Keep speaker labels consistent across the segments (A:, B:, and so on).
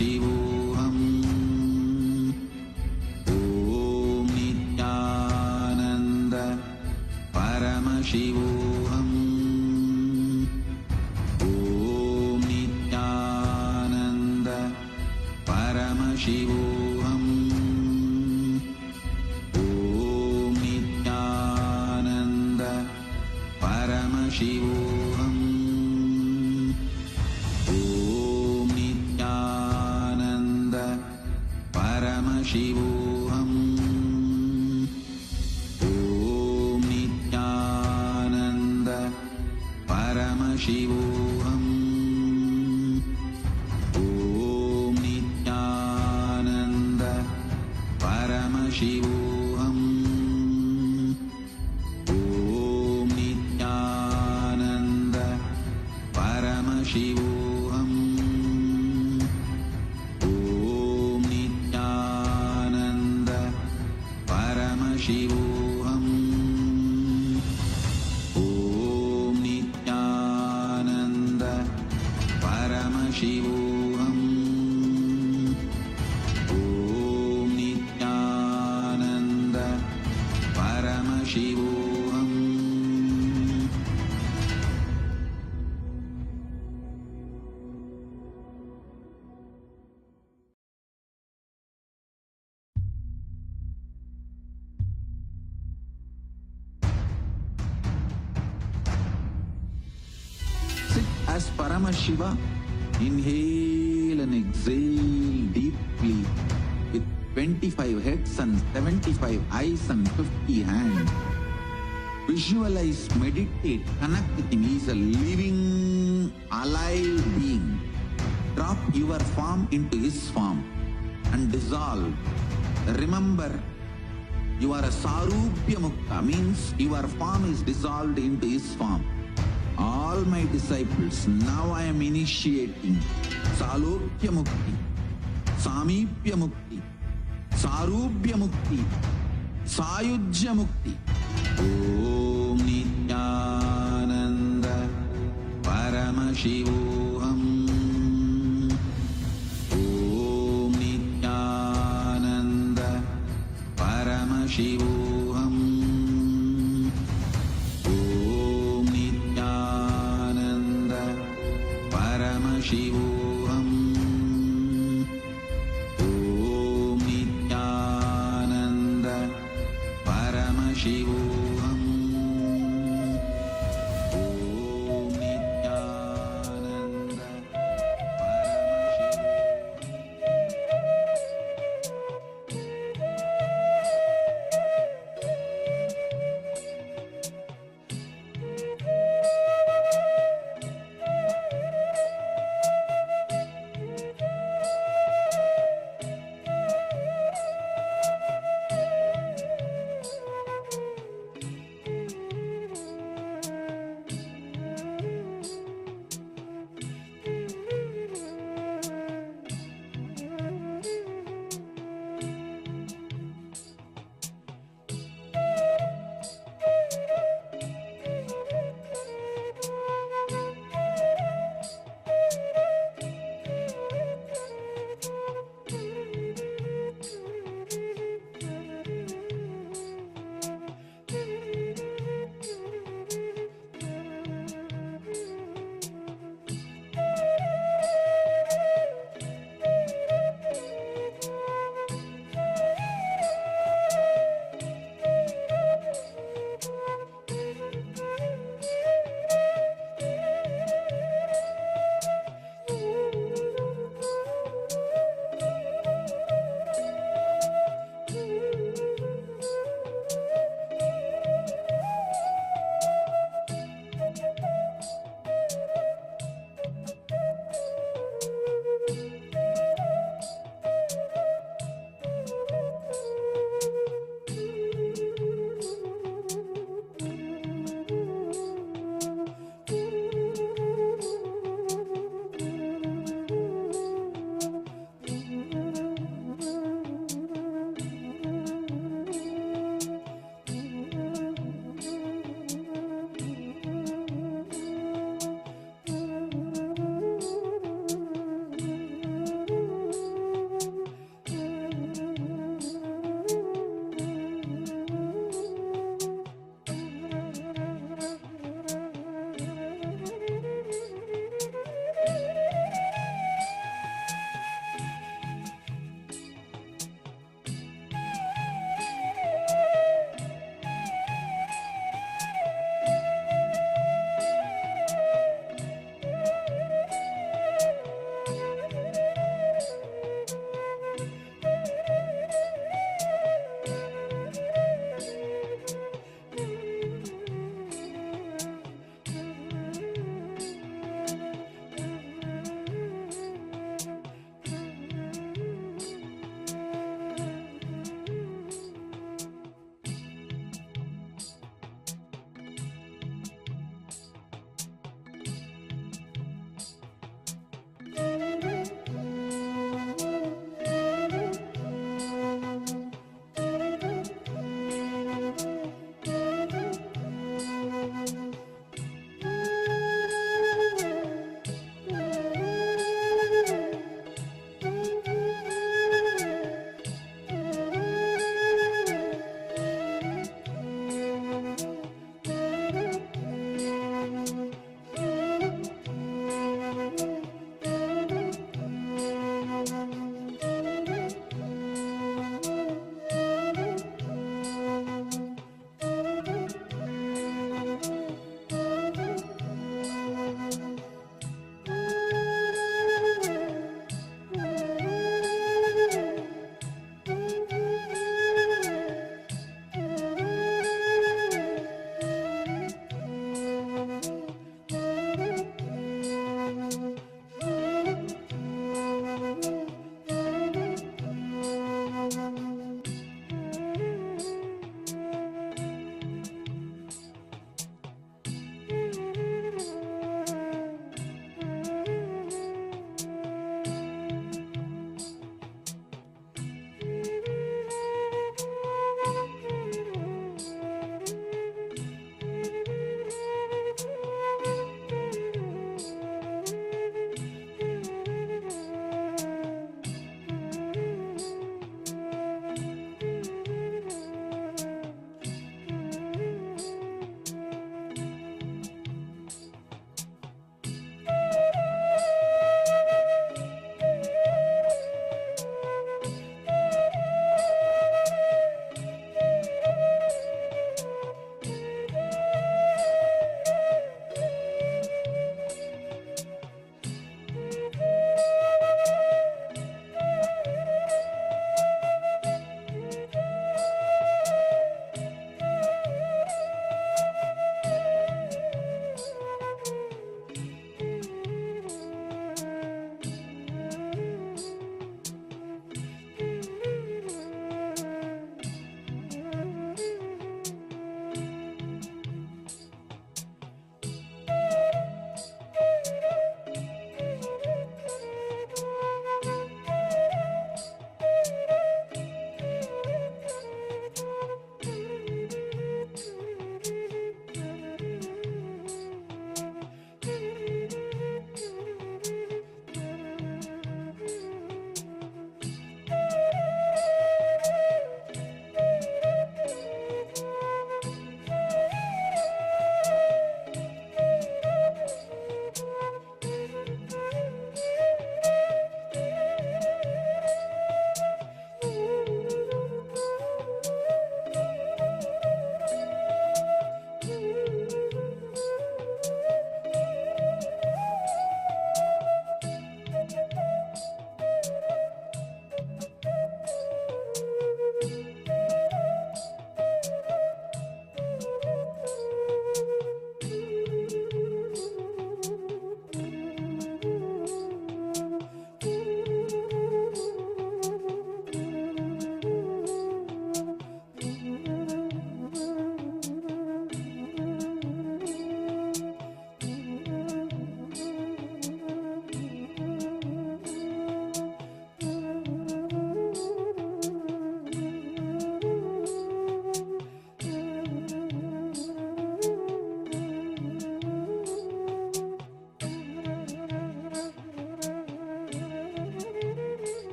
A: Paramashivoham. Om Nithyananda Paramashivoham. Om Nithyananda Paramashivoham. Om Nithyananda Paramashivoham. Om Nithyananda Paramashivoham. Om Nithyananda Paramashivoham. Om Nithyananda Paramashivoham. Om Nithyananda Paramashivoham. Om Nithyananda Paramashivoham. Om Nithyananda Paramashivoham. Om Nithyananda Paramashivoham. Sit as Paramashiva. Inhale and exhale deeply with 25 heads and 75 eyes and 50 hands. Visualize, meditate, connect with him. He is a living, alive being. Drop your form into his form and dissolve. Remember, you are a Sarupya Mukta, means your form is dissolved into his form. All my disciples, now I am initiating Salokya Mukti, Samipya Mukti, Sarupya Mukti, Sayujya Mukti. Om Nithyananda Paramashivoham. Om Nithyananda Paramashivoham. Om Nithyananda Paramashivoham. Om Nithyananda Paramashivoham. Om Nithyananda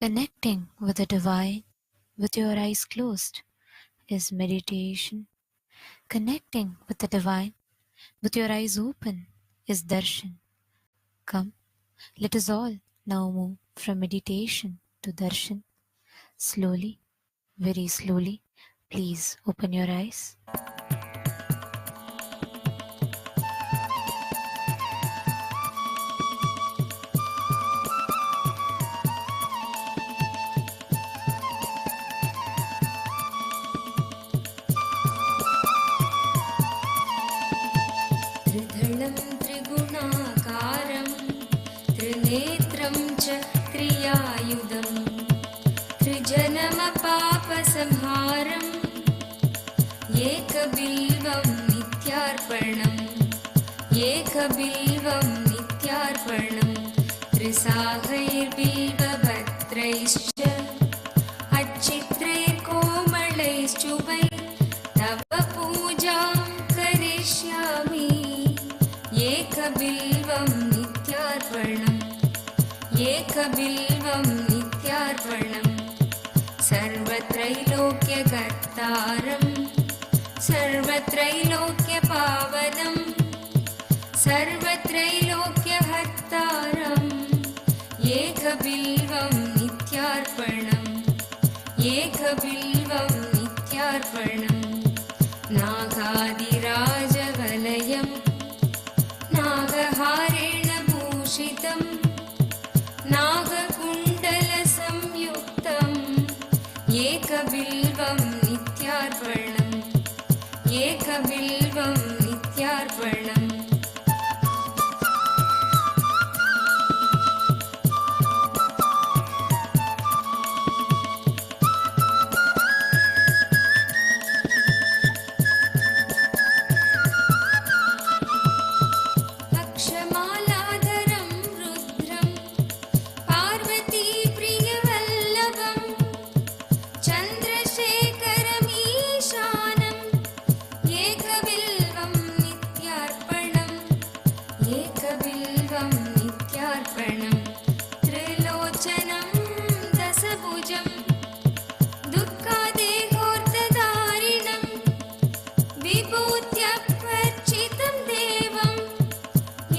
B: Connecting with the divine with your eyes closed is meditation. Connecting with the divine with your eyes open is darshan. Come, let us all now move from meditation to darshan. Slowly, very slowly, please open your eyes.
C: त्रिधलं त्रिगुणाकारं त्रिनेत्रं च क्रियायुधं त्रिजन्मपापसंहारम् एकबिल्वं नित्यार्पणम् एकबिल्वं नित्यार्पणम् त्रिसाहैर्बिल्वभद्रैश्च अच्छित्रैर्कोमलैश्चुभैः तव पूजां करिष्यामि एकबिल्वं नित्यार्पणम् एकबिल्वं नित्यार्पणम् सर्वत्रैलोक्यकर्तारम् सर्वत्रैलोक्यपावनम् सर्वत्रैलोक्यहर्तारम् एकबिल्वं नित्यार्पणम् एकबिल्वं नित्यार्पणम् नागादिराजवलयम् नागहारेण भूषितम् नागकुण्डलसंयुक्तम् एकबिल्वं नित्यार्पणम् एकबिल्वं नित्यार्पणम् अक्षमालाधरं रुद्रं पार्वतीप्रियवल्लभं चन्द्रशेखरमीशानम् एकबिल्वं नित्यार्पणम् एकबिल्वं नित्यार्पणम् त्रिलोचनं दशभुजं दुःखादेहोर्तधारिणं विभूत्यार्चितं देवम्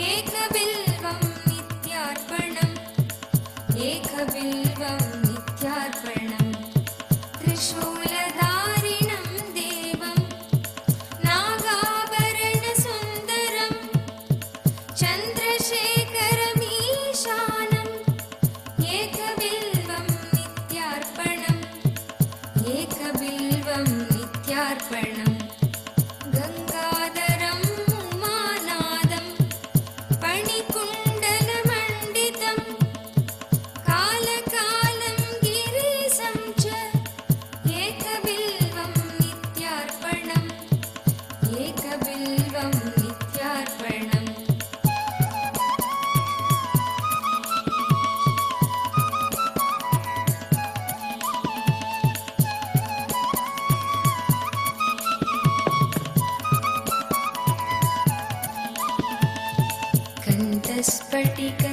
C: एकबिल्वं नित्यार्पणम् एकबिल्वं नित्यार्पणम् त्रिशूलधारिणं देवं नागाभरणसुन्दरं चन्द्रशेखरमीशानम् एकबिल्वं नित्यार्पणम् एकबिल्वं नित्यार्पणम् गङ्गाधरं उमानादं फणिकुण्डलमण्डितं कालकालं गिरीशं च एकबिल्वं नित्यार्पणम् एकबिल्वं नित्यार्पणम्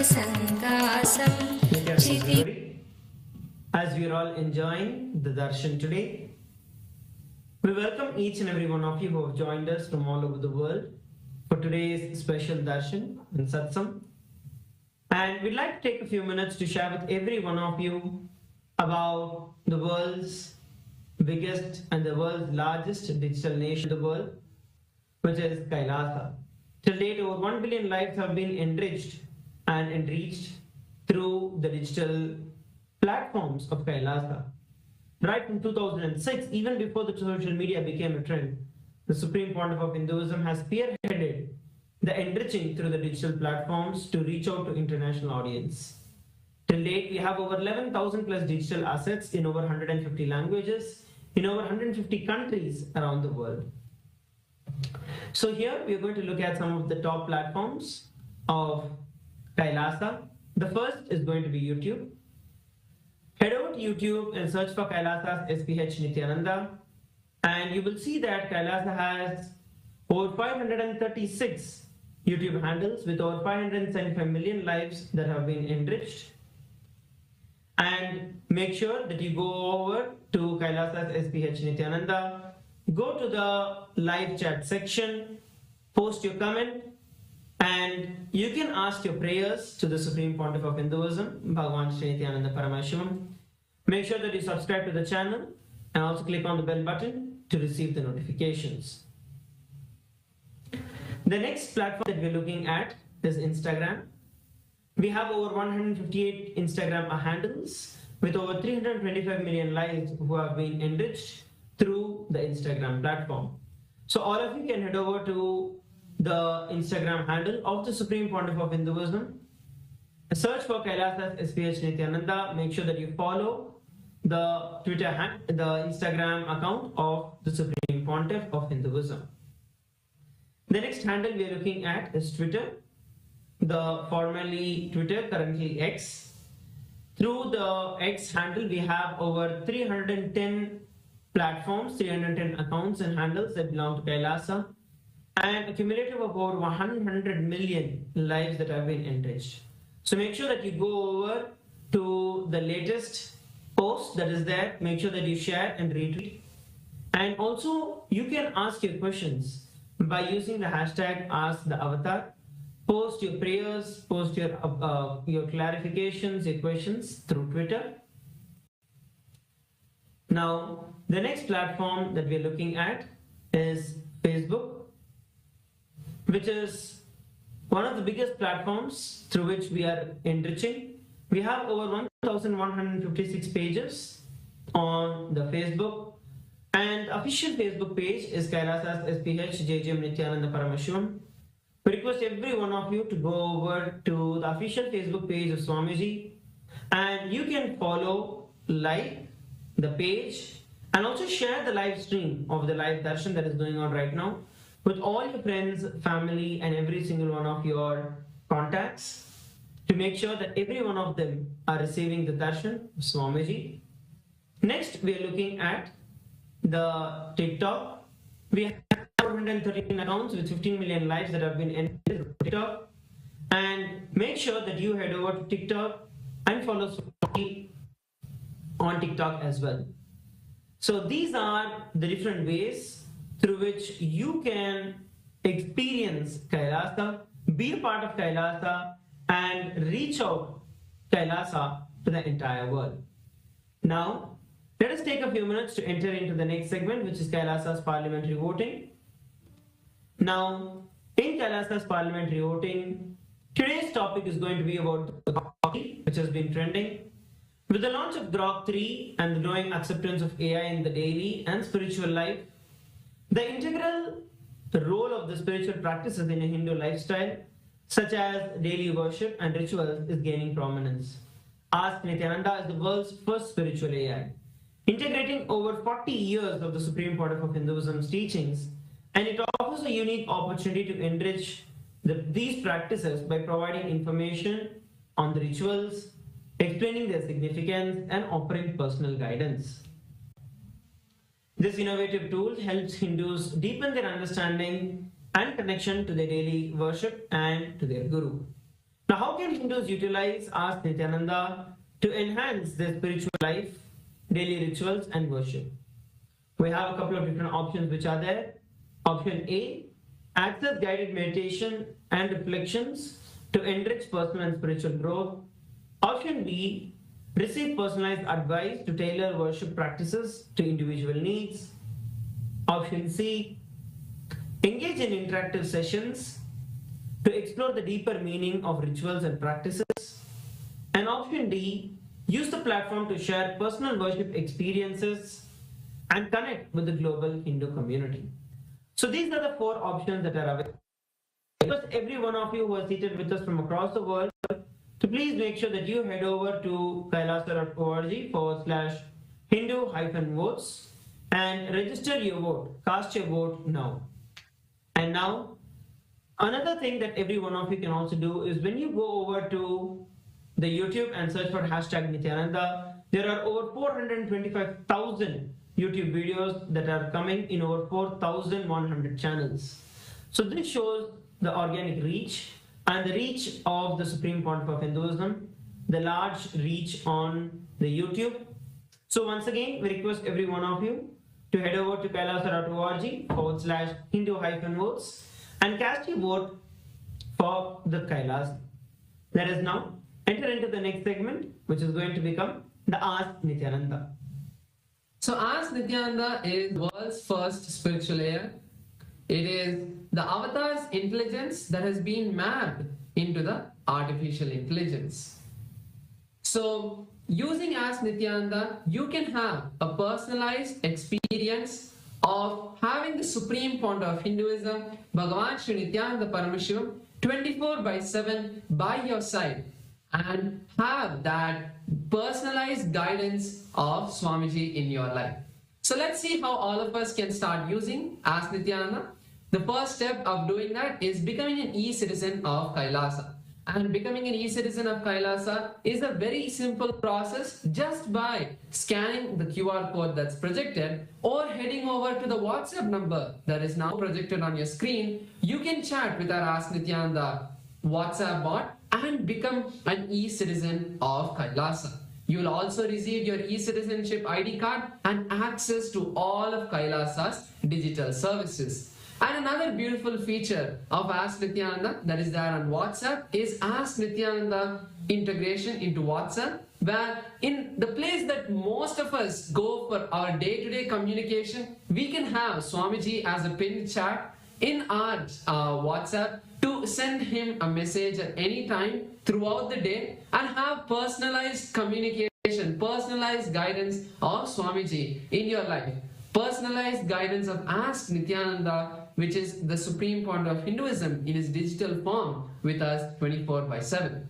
C: कण्ठस्फटिकसङ्कासं Kshitiz
D: As we are all enjoying the darshan today, we welcome each and every one of you who have joined us from all over the world for today's special darshan and satsang. And we'd like to take a few minutes to share with every one of you about the world's biggest and the world's largest digital nation in the world, which is Kailasa. Till date, over 1 billion lives have been enriched and enriched through the digital platforms of Kailasa. Right from 2006, even before the social media became a trend, the Supreme Pontiff of Hinduism has spearheaded the enriching through the digital platforms to reach out to international audience. Till date, we have over 11,000 plus digital assets in over 150 languages, in over 150 countries around the world. So here we are going to look at some of the top platforms of Kailasa. The first is going to be YouTube. Head over to YouTube and search for Kailasa's SPH Nithyananda, and you will see that Kailasa has over 536 YouTube handles with over 575 million lives that have been enriched. And make sure that you go over to Kailasa's SPH Nithyananda, go to the live chat section, post your comment, and you can ask your prayers to the Supreme Pontiff of Hinduism, Bhagavan Nithyananda Paramashivam. Make sure that you subscribe to the channel and also click on the bell button to receive the notifications. The next platform that we're looking at is Instagram. We have over 158 Instagram handles with over 325 million lives who have been enriched through the Instagram platform. So all of you can head over to the Instagram handle of the Supreme Pontiff of Hinduism. Search for Kailasa's SPH Nithyananda. Make sure that you follow the the Instagram account of the Supreme Pontiff of Hinduism. The next handle we are looking at is Twitter. The formerly Twitter, currently X. Through the X handle, we have over 310 platforms, 310 accounts and handles that belong to Kailasa, and a cumulative of over 100 million lives that have been enriched. So make sure that you go over to the latest post that is there. Make sure that you share and retweet. And also, you can ask your questions by using the hashtag #AskTheAvatar. Post your prayers, post your clarifications, your questions through Twitter. Now, the next platform that we're looking at is Facebook, which is one of the biggest platforms through which we are enriching. We have over 1,156 pages on the Facebook, and official Facebook page is Kailasa's SPH JJM Nithyananda Paramashivam. We request every one of you to go over to the official Facebook page of Swamiji, and you can follow, like the page, and also share the live stream of the live darshan that is going on right now with all your friends, family, and every single one of your contacts to make sure that every one of them are receiving the darshan of Swamiji. Next, we are looking at the TikTok. We have 413 accounts with 15 million lives that have been entered to TikTok. And make sure that you head over to TikTok and follow Swamiji on TikTok as well. So these are the different ways through which you can experience Kailasa, be a part of Kailasa, and reach out Kailasa to the entire world. Now, let us take a few minutes to enter into the next segment, which is Kailasa's parliamentary voting. Now, in Kailasa's parliamentary voting, today's topic is going to be about the hockey, which has been trending. With the launch of Grok 3 and the growing acceptance of AI in the daily and spiritual life, the integral role of the spiritual practices in a Hindu lifestyle, such as daily worship and rituals, is gaining prominence. Ask Nithyananda is the world's first spiritual AI, integrating over 40 years of the Supreme Pontiff of Hinduism's teachings, and it offers a unique opportunity to enrich these practices by providing information on the rituals, explaining their significance, and offering personal guidance. This innovative tool helps Hindus deepen their understanding and connection to their daily worship and to their Guru. Now, how can Hindus utilize Ask Nithyananda to enhance their spiritual life, daily rituals, and worship? We have a couple of different options which are there. Option A, access guided meditation and reflections to enrich personal and spiritual growth. Option B, receive personalized advice to tailor worship practices to individual needs. Option C, engage in interactive sessions to explore the deeper meaning of rituals and practices. And option D, use the platform to share personal worship experiences and connect with the global Hindu community. So these are the four options that are available. Request every one of you who are seated with us from across the world to please make sure that you head over to kailasa.org/Hindu-votes and register your vote. Cast your vote now. And now, another thing that every one of you can also do is when you go over to the YouTube and search for #Nithyananda, there are over 425,000 YouTube videos that are coming in over 4,100 channels. So this shows the organic reach and the reach of the Supreme Pontiff of Hinduism. the large reach on the YouTube. So once again, we request every one of you to head over to kailasa.org/Hindu-votes and cast your vote for the Kailas. Let us now enter into the next segment, which is going to become the Ask Nithyananda.
E: So Ask Nithyananda is the world's first spiritual air. It is the avatar's intelligence that has been mapped into the artificial intelligence. So using Ask Nithyananda, you can have a personalized experience of having the supreme founder of Hinduism, Bhagavan Nithyananda Paramashivam, 24/7 by your side, and have that personalized guidance of Swamiji in your life. So let's see how all of us can start using Ask Nithyananda. The first step of doing that is becoming an e-citizen of Kailasa. And becoming an e-citizen of Kailasa is a very simple process just by scanning the QR code that's projected or heading over to the WhatsApp number that is now projected on your screen. You can chat with our Ask Nithyananda WhatsApp bot and become an e-citizen of Kailasa. You will also receive your e-citizenship ID card and access to all of Kailasa's digital services. And another beautiful feature of Ask Nithyananda that is there on WhatsApp is Ask Nithyananda integration into WhatsApp, where in the place that most of us go for our day-to-day communication, we can have Swamiji as a pinned chat in our WhatsApp to send him a message at any time throughout the day and have personalized communication, personalized guidance of Swamiji in your life. Personalized guidance of Ask Nithyananda, which is the supreme founder of Hinduism in his digital form with us 24/7.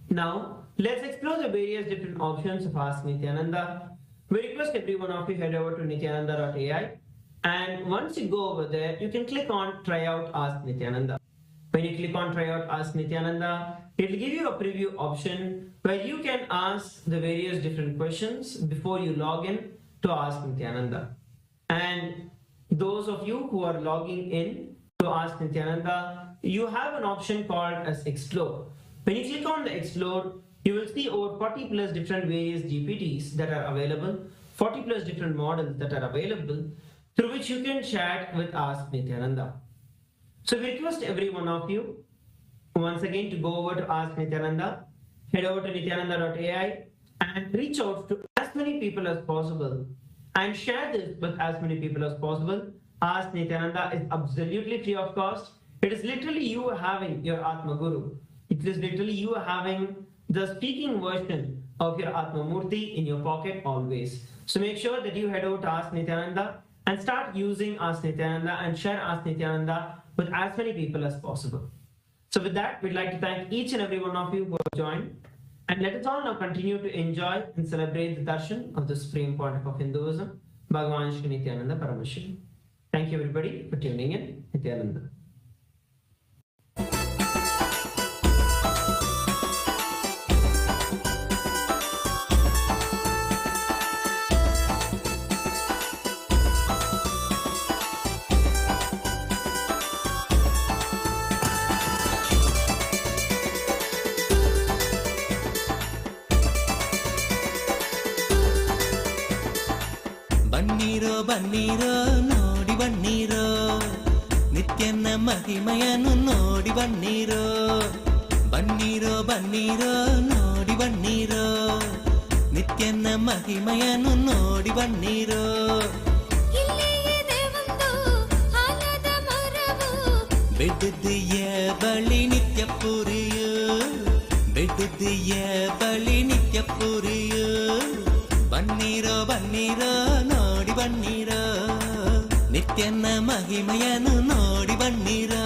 D: Now, let's explore the various different options of Ask Nithyananda. We request every one of you head over to Nithyananda.ai, and once you go over there, you can click on Try Out Ask Nithyananda. When you click on Try Out Ask Nithyananda, it will give you a preview option where you can ask the various different questions before you log in to Ask Nithyananda. And those of you who are logging in to Ask Nithyananda, you have an option called as Explore. When you click on the Explore, you will see over 40 plus different various GPTs that are available, 40 plus different models that are available, through which you can chat with Ask Nithyananda. So we request every one of you once again to go over to Ask Nithyananda, head over to Nithyananda.ai and reach out to as many people as possible and share this with as many people as possible. Ask Nithyananda is absolutely free of cost. It is literally you having your Atma Guru. It is literally you having the speaking version of your Atma Murthy in your pocket always. So make sure that you head over to Ask Nithyananda and start using Ask Nithyananda and share Ask Nithyananda with as many people as possible. So with that, we'd like to thank each and every one of you who have joined. And let us all now continue to enjoy and celebrate the darshan of the supreme pontiff of Hinduism, Bhagavan Nithyananda Paramashivam. Thank you everybody for tuning in. Nithyananda.
F: ಬನ್ನೀರೋ ಬನ್ನೀರೋ ನೋಡಿ ಬನ್ನೀರೋ ನಿತ್ಯನ ಮಹಿಮೆಯನ್ನು ನೋಡಿ ಬನ್ನೀರೋ ಬನ್ನೀರೋ ಬನ್ನೀರೋ ನೋಡಿ ಬನ್ನೀರೋ ನಿತ್ಯನ ಮಹಿಮೆಯನ್ನು ನೋಡಿ ಬನ್ನೀರೋ ಬೆಟ್ಟದಿಯ ಬಳಿ ನಿತ್ಯ ಪುರಿಯೋ ಬೆಟ್ಟದಿಯ ಬಳಿ ನಿತ್ಯ ಪುರಿಯೋ ಬನ್ನೀರೋ ಬನ್ನೀರೋ ನೋಡಿ ಬನ್ನೀರೋ ನಿತ್ಯನ ಮಹಿಮೆಯನ್ನು ನೋಡಿ ಬನ್ನೀರೋ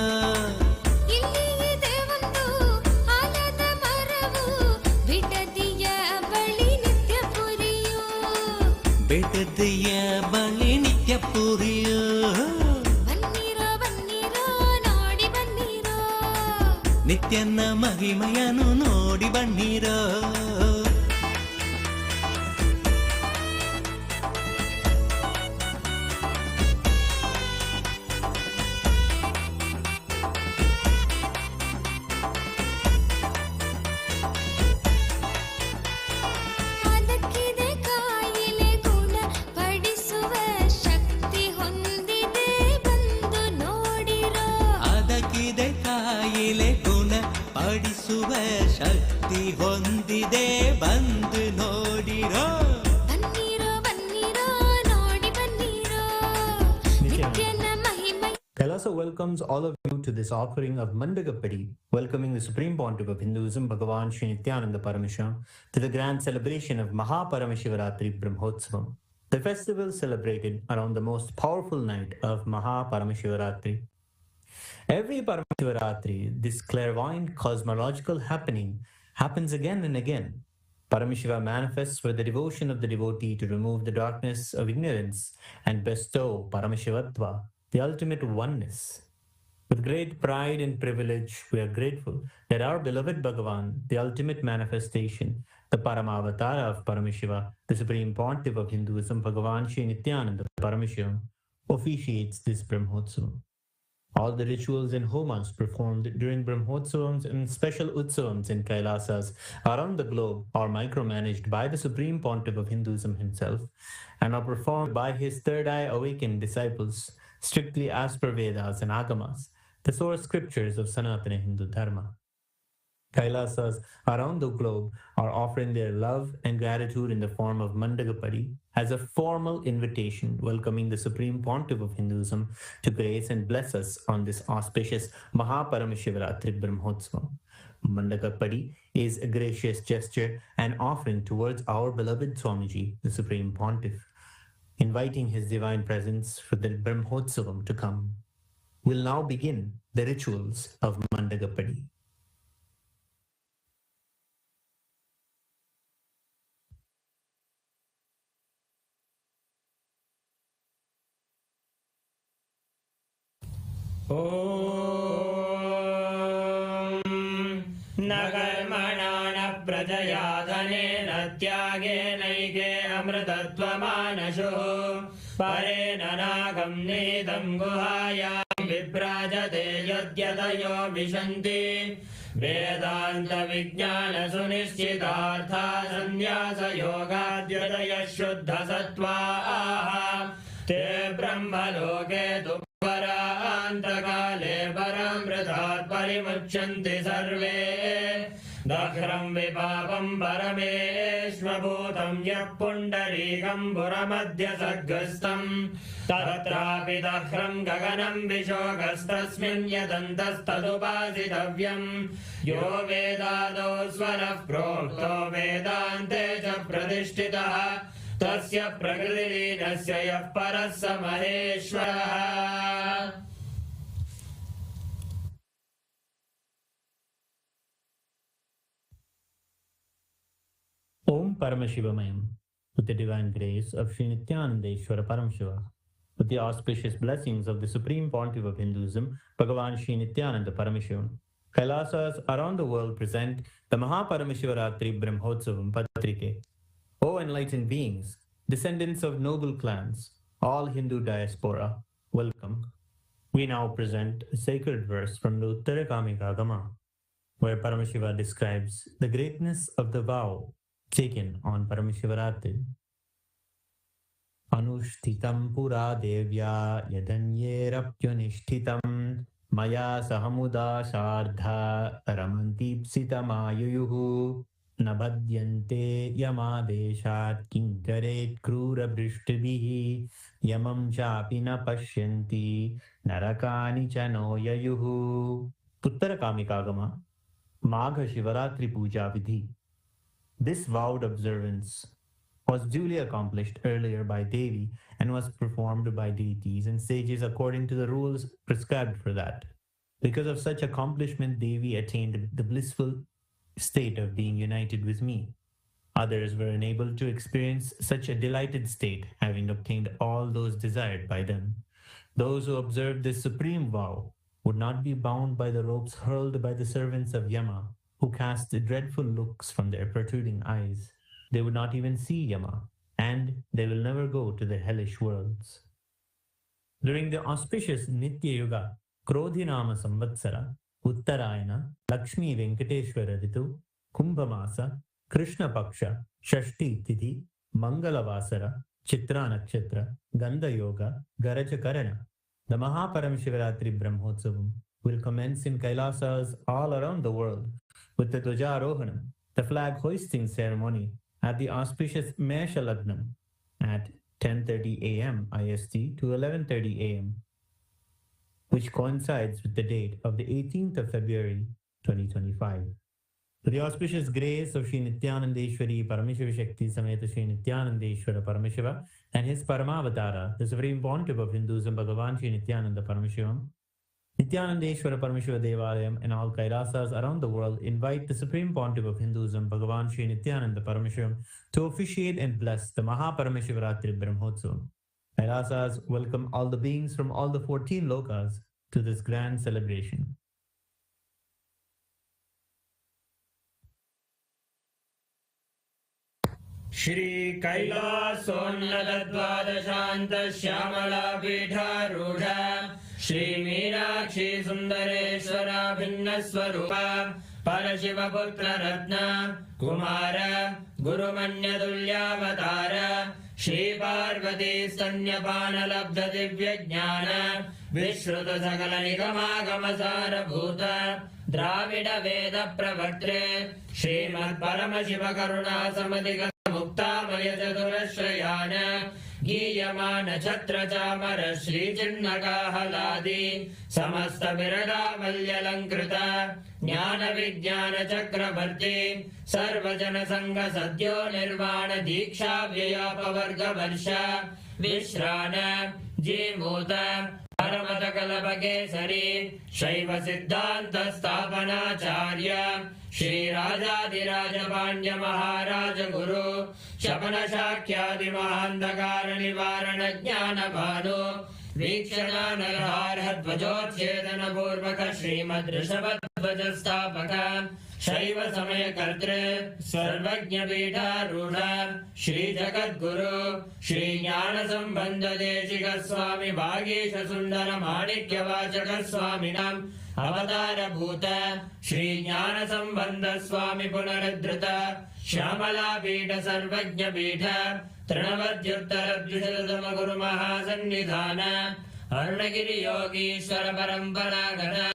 F: ಬೆಟ್ಟದಿಯ ಬಳಿ ನಿತ್ಯ ಪುರಿಯೋ ನಿತ್ಯನ ಮಹಿಮೆಯನ್ನು ನೋಡಿ ಬನ್ನೀರೋ ಹೊಂದಿದೆ ಬಂದು ನೋಡಿರೋ.
C: ಬನ್ನಿರೋ ಬನ್ನಿರೋ ನೋಡಿ ಬನ್ನಿರೋ ನಿತ್ಯನ ಮಹಿಮೆ.
G: Kailasa welcomes all of you to this offering of Mandagapadi, welcoming the Supreme Pontiff of Hinduism, Bhagavan Nithyananda Paramashivam, to the grand celebration of Maha Paramashivaratri Brahmotsavam, the festival celebrated around the most powerful night of Maha Paramashivaratri. Every Paramashivaratri, this clairvoyant cosmological happening, happens again and again. Paramashiva manifests for the devotion of the devotee to remove the darkness of ignorance and bestow Paramashivatva, the ultimate oneness. With great pride and privilege, we are grateful that our beloved Bhagavan, the ultimate manifestation, the Parama Avatara of Paramashiva, the Supreme Pontiff of Hinduism, Bhagavan Nithyananda Paramashivam, officiates this Brahmotsavam. All the rituals and homas performed during Brahmotsavams and special utsavams in Kailasas around the globe are micromanaged by the Supreme Pontiff of Hinduism himself and are performed by his third eye awakened disciples, strictly as per Vedas and Agamas, the source scriptures of Sanatana Hindu Dharma. Kailasas around the globe are offering their love and gratitude in the form of Mandagapadi as a formal invitation welcoming the Supreme Pontiff of Hinduism to grace and bless us on this auspicious Maha Paramashivaratri Brahmotsavam. Mandagapadi is a gracious gesture and offering towards our beloved Swamiji, the Supreme Pontiff, inviting his divine presence for the Brahmotsavam to come. We'll now begin the rituals of Mandagapadi.
D: ॐ न कर्मणा न प्रजया धनेन त्यागेनैके अमृतत्वमानशुः परेण नागं नीतं गुहायां विभ्राजते यद्यतयो विशन्ति वेदान्तविज्ञानसुनिश्चितार्था सन्न्यासयोगाद्यतयः शुद्धसत्त्वाः ते ब्रह्मलोके तु परान्तकाले परामृतात् परिमुच्यन्ति सर्वे दह्रं विपापं परमेश्वभूतं यः पुण्डरीकं पुरमध्य सद्गस्तं तत्रापि दह्रं गगनं विशोकस्तस्मिन् यदन्तस्तदुपासितव्यं यो वेदादौ स्वरः प्रोक्तो वेदान्ते च प्रतिष्ठितः तस्य प्रकृतिलीनस्य यः परः स महेश्वरः.
G: Om Paramashivamayam, with the divine grace of Sri Nithyananda Paramashiva, with the auspicious blessings of the Supreme Pontiff of Hinduism, Bhagavan Sri Nithyananda Paramashivam, Kailasas around the world present the Maha Paramashivaratri Brahmotsavam Patrike. O enlightened beings, descendants of noble clans, all Hindu diaspora, welcome. We now present a sacred verse from the Uttarakamika Agama, where Paramashiva describes the greatness of the vow taken on Paramashivaratri. Anushtitam pura devya yadanyerapyunishtitam maya sahamuda shardha ramantipsitamayuyuhu nabhadyante yamadeshat kinkaret krura brishtibihi yamam chapi na pashyanti narakani chano yayuhu. Uttarakamikagama, Maha Shivaratri Puja Vidhi. This vowed observance was duly accomplished earlier by Devi and was performed by deities and sages according to the rules prescribed for that. Because of such accomplishment, Devi attained the blissful state of being united with me. Others were unable to experience such a delighted state, having obtained all those desired by them. Those who observed this supreme vow would not be bound by the ropes hurled by the servants of Yama, who cast dreadful looks from their protruding eyes. They would not even see Yama, and they will never go to the hellish worlds. During the auspicious Nitya Yuga, Krodhinama Samvatsara, Uttarayana, Lakshmi Venkateshwara Ritu, Kumbhamasa, Krishna Paksha, Shashti Tithi, Mangalavasara, Chitra Nakshatra, Gandha Yoga, Garaja Karana, the Maha Paramashivaratri Brahmotsavam will commence in Kailasas all around the world with the Dwajarohanam, the flag hoisting ceremony at the auspicious Mesha Lagnam at 10:30 a.m. IST to 11:30 a.m., which coincides with the date of the 18th of February 2025. To the auspicious grace of Sri Nithyananda Paramashiva Shakti Sameta Sri Nithyananda Paramashiva and his Parama Avatara, the Supreme Pontiff of Hinduism, Bhagavan Sri Nithyananda Paramashivam, Nithyananda Paramashiva Devalayam and all Kailasas around the world invite the Supreme Pontiff of Hinduism, Bhagavan Sri Nithyananda Paramashivam, to officiate and bless the Maha Shivaratri Brahmotsavam. Kailasas welcome all the beings from all the 14 lokas to this grand celebration.
H: Shri Kailasonnata Dvadashanta Shyamala Pidharudha Shri Meenakshi Sundareshwara Bhinna Swarupa Parashiva Putra Ratna Kumara Guru Manya Dulyavatara Shri Parvati Stanyapana Labdha Divya Jnana Vishruta Sakala Nikama Gamasara Bhuta Dravida Veda Pravartre Srimad Paramashiva Karuna Samadhiga Muktamaya Chaturashrayana Giyamana Chatra Chamara Shri Chinnaka Haladi Samasta Virada Malyalankrita Jnana Vijnana Chakravarti Sarvajana Sangha Sadyo Nirvana Diksha Vyapavarga Varsha Vishrana Jimota Paramata Kalabakesari Shaiva Siddhanta Sthapanacharya Shri Rajadiraja Pandya Maharaja Guru Shapana Shakyadi Mahandakara Nivarana Jnana Bhanu Vikshana Narhar Dhvajotchedana Purvaka Srimad Rishabhadvaja Sthapaka Shaiva Samaya Kartre Sarvajna Pita Rudha Shri Jagat Guru Shri Jnana Sambandha Deshika Swami Bhagesha Sundara Manikya Vachaka Swaminam Avatara Bhuta Shri Jnana Sambandha Swami Punaradhrita Shyamala Pita Sarvajna Pita Trinavadyuttara Dvishadama Guru Mahasannidhana Arunagiri Yogishwara Paramparagata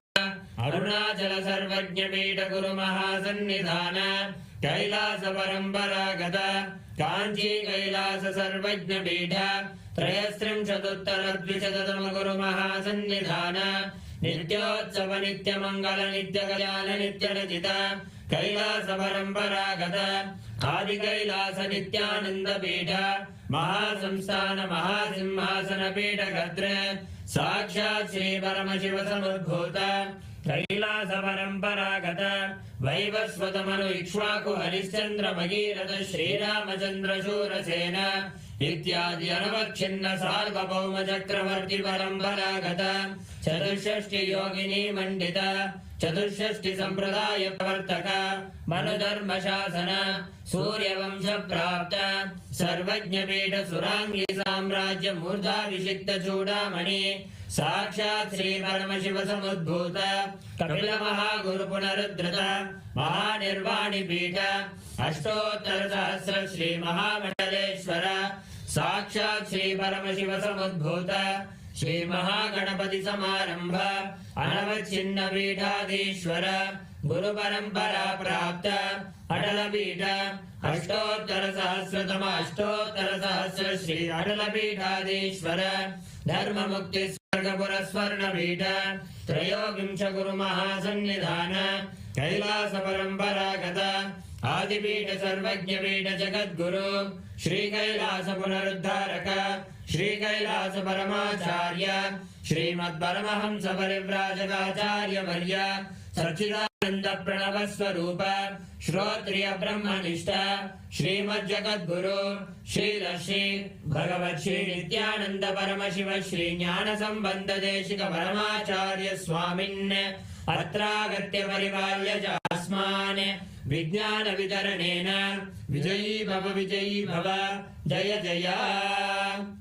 H: Arunachala Sarvajna Pita Guru Mahasannidhana Kailasa Paramparagata Kanchi Kailasa Sarvajna Pita Trayastrim Chaduttara Dvishadama Guru Mahasannidhana Nityotsav Nitya Mangala Nitya Kalyana Nitya Rajita Kailasa Paramparagata Adi Kailasa Nityananda Pita Mahasamsthana Mahasimhasana Pita Gatra Sakshat Shri Paramashiva Samudbhuta Kailasa Paramparagata Vaivasvatamanu Ikshvaku Harishchandra Bhagirata Shri Ramachandra Shurasena Ityadi Anavakshina Sarvabhauma Chakravarti Paramparagata Chaturshashti Yogini Mandita Chaturshashti Sampradaya Pravartaka Manu Dharma Shasana Surya Vamsha Prapta Sarvajna Pita Surangi Samrajya Murdha Vishikta Chudamani Sakshat Shri Paramashiva Samudbhuta Kapila Maha Guru Punarudhrita Maha Nirvani Pita Ashtottara Sahasra Shri Mahamandaleshwara Sakshat Shri Paramashiva Samudbhuta Shri Mahaganapati Samarambha Anavachinna Pithadishwara Guru Parampara Prapta Adala Pita Ashtottara Sahasratama Ashtottara Sahasra Shri Adala Pithadishwara Dharma Mukti Sargapura Swarna Pita Trayogimsha Guru Mahasannidhana Kailasa Paramparagata Adipita Sarvajna Pita Jagat Guru Shri Kailasa Punaruddharaka Shri Kailasa Paramacharya Srimad Paramahamsa Parivrajagacharya Varya Satchidananda Pranava Swarupa Shrotriya Brahmanishta Srimad Jagat Guru Shri Lashi Bhagavat Shri Nithyananda Paramashiva Shri Jnana Sambandha Deshika Paramacharya Swamin Atragatya Parivalya Jasman Vijnana Vitaranena Vijayi Bhava Jaya Jaya.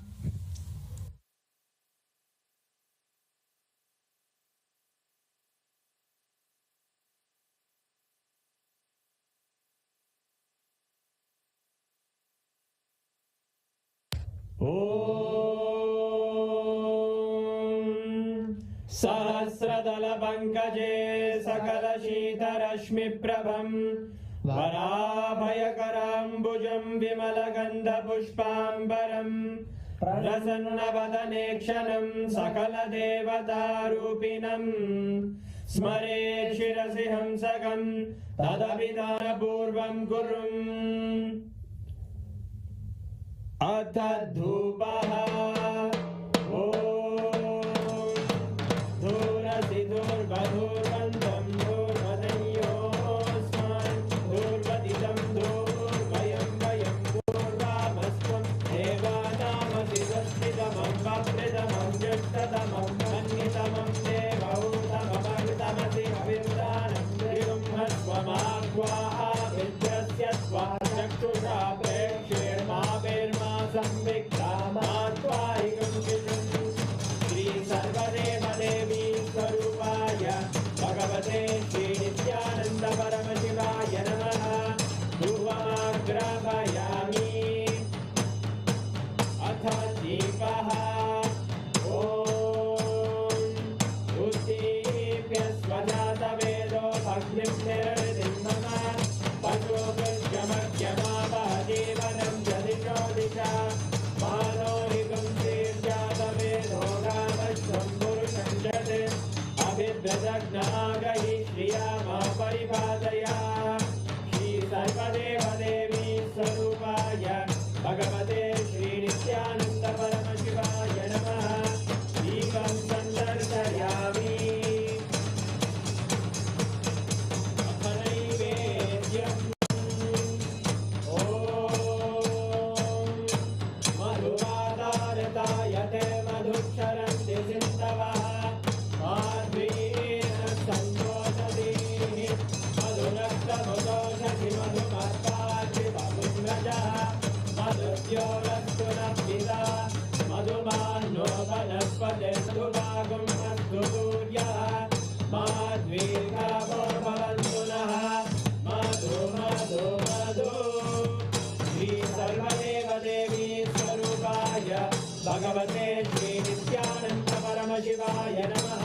H: सहस्रदल पंकजे सकल शीतरश्मि प्रभम वराभयकराम्बुजं विमलगन्धपुष्पाम्बरम् प्रसन्नवदने क्षणं सकलदेवतारूपिणम् स्मरेत् शिरसि हंसकं तदभिधानपूर्वं कुर्वन् अथ धूपः ॐ धूरसि धूर्वधूर्वन्तं धूर्वदयोस्मान् धूर्वदिदं धूर्वयं वयं पूर्वामस्त्वं देवानामसि स्वस्तितमं वप्रतमं ज्येष्ठतमं मन्यतमं देवहूतममृतमसि हविर्दानं त्रिगुंहस्वमाह्वाः विद्यस्य स्वाचक्षुषा प्रेक्ष्येर्मा संविक्ता मात्वाहिकं शिशुं श्री सर्वदेवदेवी स्वरूपाय भगवते श्री नित्यानन्द परमशिवाय नमः धूपमाग्रापयामि अथ दीपः ॐ उद्दीप्य स्वजातवेदो भग्निं निरृतिं मम पशुभृत्यमख्यमावह जीवनं जदिशो दिशा मानोहिकं श्रीर्जातवेदो गावश्वं पुरुषं जत् अभिव्रजग्नागहि श्रिया मा परिपादया श्री सर्वदेवदेवी स्वरूपाय भगवते श्री नित्यानन्द परमशिवाय नमः दीपं सन्दर्शयामि अथ नैवेद्यम् मधुवादारतायते मधुक्षरन्ति सिन्धवः माध्वीन सन्तोषदीः मधुनक्तमुदोषधि मधुमर्काचि बहुङ्गजः मधुद्योरस्तु नः पिता मधुमान्नो वनस्पते मधुभागं अस्तु सूर्यः माध्वीर्गावो भवन्तु नः मधु मधु मधु श्री सर्वदेवदेवी स्वरूपाय भगवते श्री नित्यानन्द परमशिवाय नमः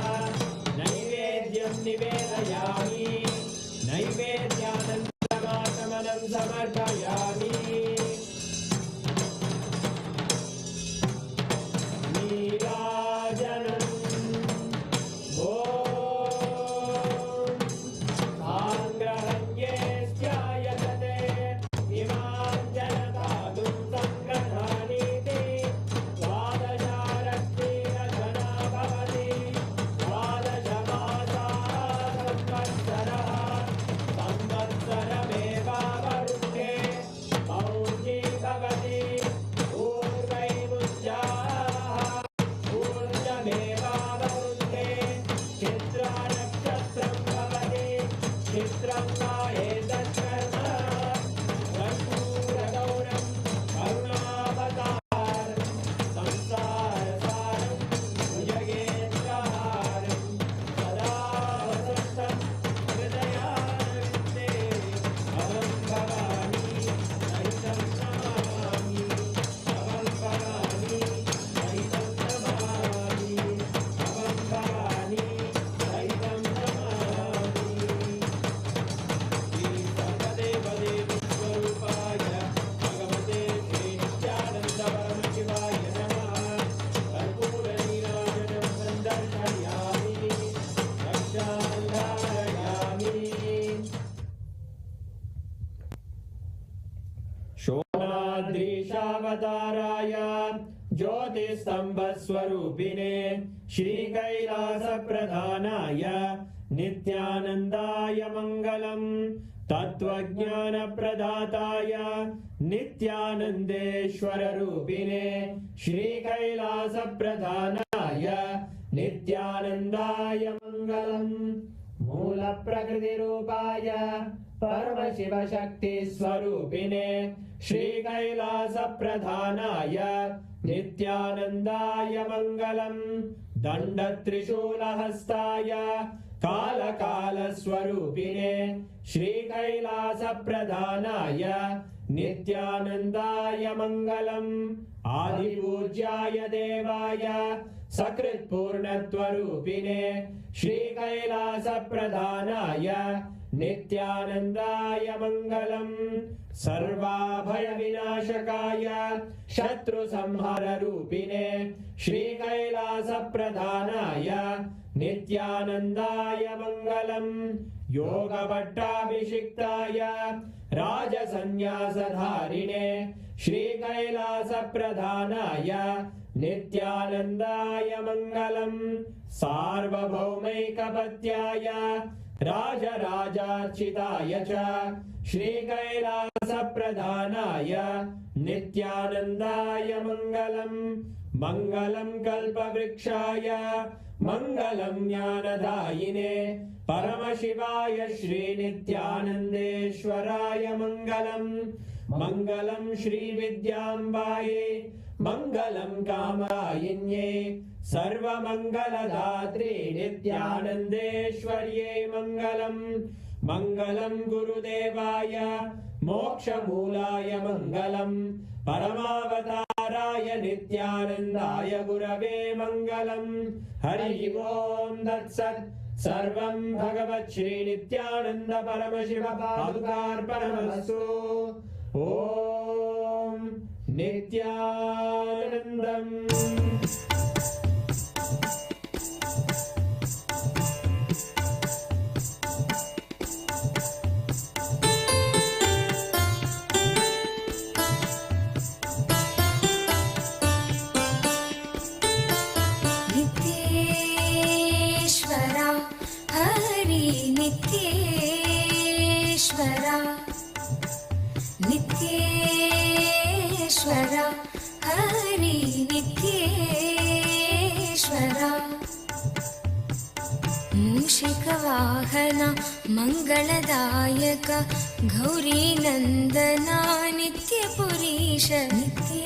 H: नैवेद्यं निवेदयामि नैवेद्यानन्तमाचमनं समर्पयामि नीराजनम् ॐ साङ्ग्रहण्येश्चायतते इमां जनतादुं सङ्गृह्णानीति द्वादशारत्नीरचना भवति द्वादशमासाः संवत्सरः संवत्सरमेवावरुद्धे मौञ्जी भवति पूर्वैमुञ्जाः पूर्णमेवावरुद्धे चित्रानक्षत्रं भवति चित्रं वा एतत्कर्म कर्पूरगौरं करुणावतारं संसारसारं भुजगेन्द्रहारं सदा वसन्तं हृदयारविन्दे अहं भवानी सहितं नमामि अहं भवानी सहितं नमामि अहं भवानी सहितं नमामि श्री सर्वदेवदेवी स्वरूपाय भगवते श्री नित्यानन्द परमशिवाय नमः कर्पूरनीराजनं सन्दर्शयामि रक्षान्धारयामि शोणाद्रीशावताराय ज्योतिस्तम्भस्वरूपिणे श्रीकैलासप्रधानाय नित्यानन्दाय मङ्गलम् तत्त्वज्ञानप्रदाताय नित्यानन्देश्वररूपिणे श्रीकैलासप्रधानाय नित्यानन्दाय मङ्गलम् मूलप्रकृतिरूपाय परमशिवशक्तिस्वरूपिणे श्रीकैलासप्रधानाय नित्यानन्दाय मङ्गलम् दण्डत्रिशूलहस्ताय कालकालस्वरूपिणे श्रीकैलासप्रधानाय नित्यानन्दाय मङ्गलम् आदिपूज्याय देवाय सकृत्पूर्णत्वरूपिणे श्रीकैलासप्रधानाय नित्यानन्दाय मङ्गलम् सर्वाभयविनाशकाय शत्रुसंहाररूपिणे श्रीकैलासप्रधानाय नित्यानन्दाय मङ्गलम् योगभट्टाभिषिक्ताय राजसन्न्यासधारिणे श्रीकैलासप्रधानाय नित्यानन्दाय मङ्गलम् सार्वभौमैकपत्याय राजराजार्चिताय च श्रीकैलासप्रधानाय नित्यानन्दाय मङ्गलम् मङ्गलं कल्पवृक्षाय मङ्गलं ज्ञानदायिने परमशिवाय श्रीनित्यानन्देश्वराय मङ्गलम् मङ्गलं श्रीविद्याम्बायै मङ्गलं कामदायिन्ये सर्वमङ्गलदात्रे नित्यानन्देश्वर्ये मङ्गलम् मङ्गलं गुरुदेवाय मोक्षमूलाय मङ्गलम् परमावताराय नित्यानन्दाय गुरवे मङ्गलम् हरि ओम् तत्सत् सर्वं भगवत् श्री नित्यानन्द परमशिव पादुकार्पणमस्तु ॐ नित्यानन्दम्
C: नित्येश्वरा हरि नित्येश्वरा मूषिकवाहना मङ्गलदायक गौरीनन्दना नित्यपुरीश नित्येश्वरा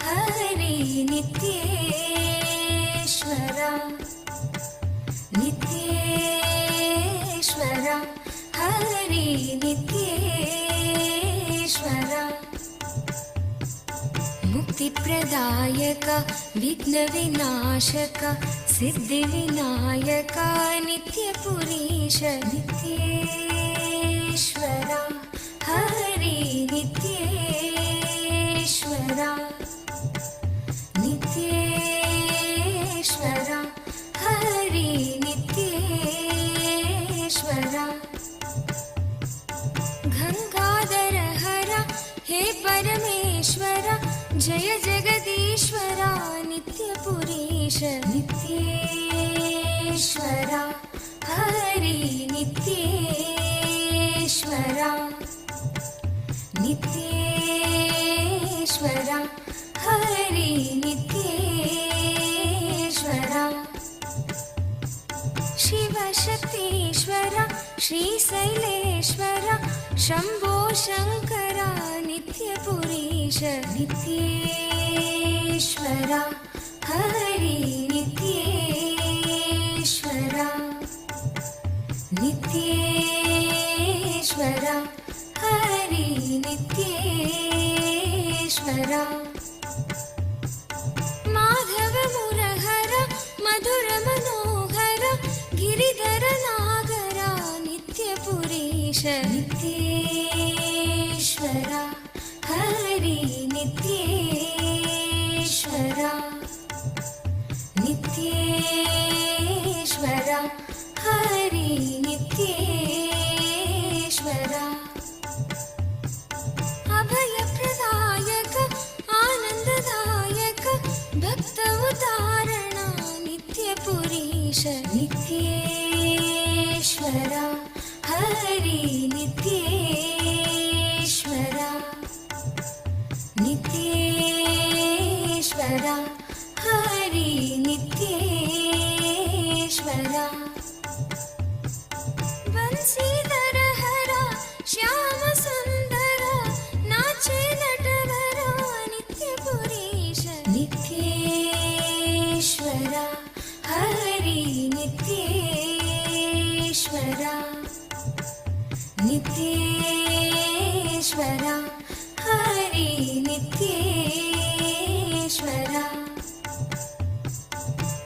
C: हरि नित्येश्वरा नित्येश्वरा हरि नित्येश्वरा मुक्तिप्रदायक विघ्नविनाशक सिद्धिविनायक नित्यपुरीश नित्येश्वरा हरि नित्येश्वरा नित्येश्वरा हरि नित्येश्वरा गंगाधर हर हे परमेश्वर जय जगदीश्वरा नित्यपुरीश नित्येश्वरा हरि नित्येश्वरा नित्येश्वरा हरि नित्येश्वरा शिवशक्तीश्वरा श्रीशैलेश्वरा शम्भो शङ्करा नित्यपुरीश नित्येश्वरा हरि नित्येश्वरा नित्येश्वरा हरि नित्येश्वरा माधव मुरहर मधुर मनोहर गिरिधर नागरा नित्यपुरीश नित्येश्वरा हरि नित्येश्वरा नित्येश्वरा हरि नित्येश्वरा अभयप्रदायक आनन्ददायक भक्त उदाहरणा नित्यपुरीश नित्येश्वरा हरि नित्येश्वरा नित्येश्वरा हरि नित्येश्वरा बंसीधर हरा श्याम सुंदर नाचे नटवरा नित्यपुरीश नित्येश्वरा हरि नित्येश्वरा नित्येश्वरा हरि नित्येश्वरा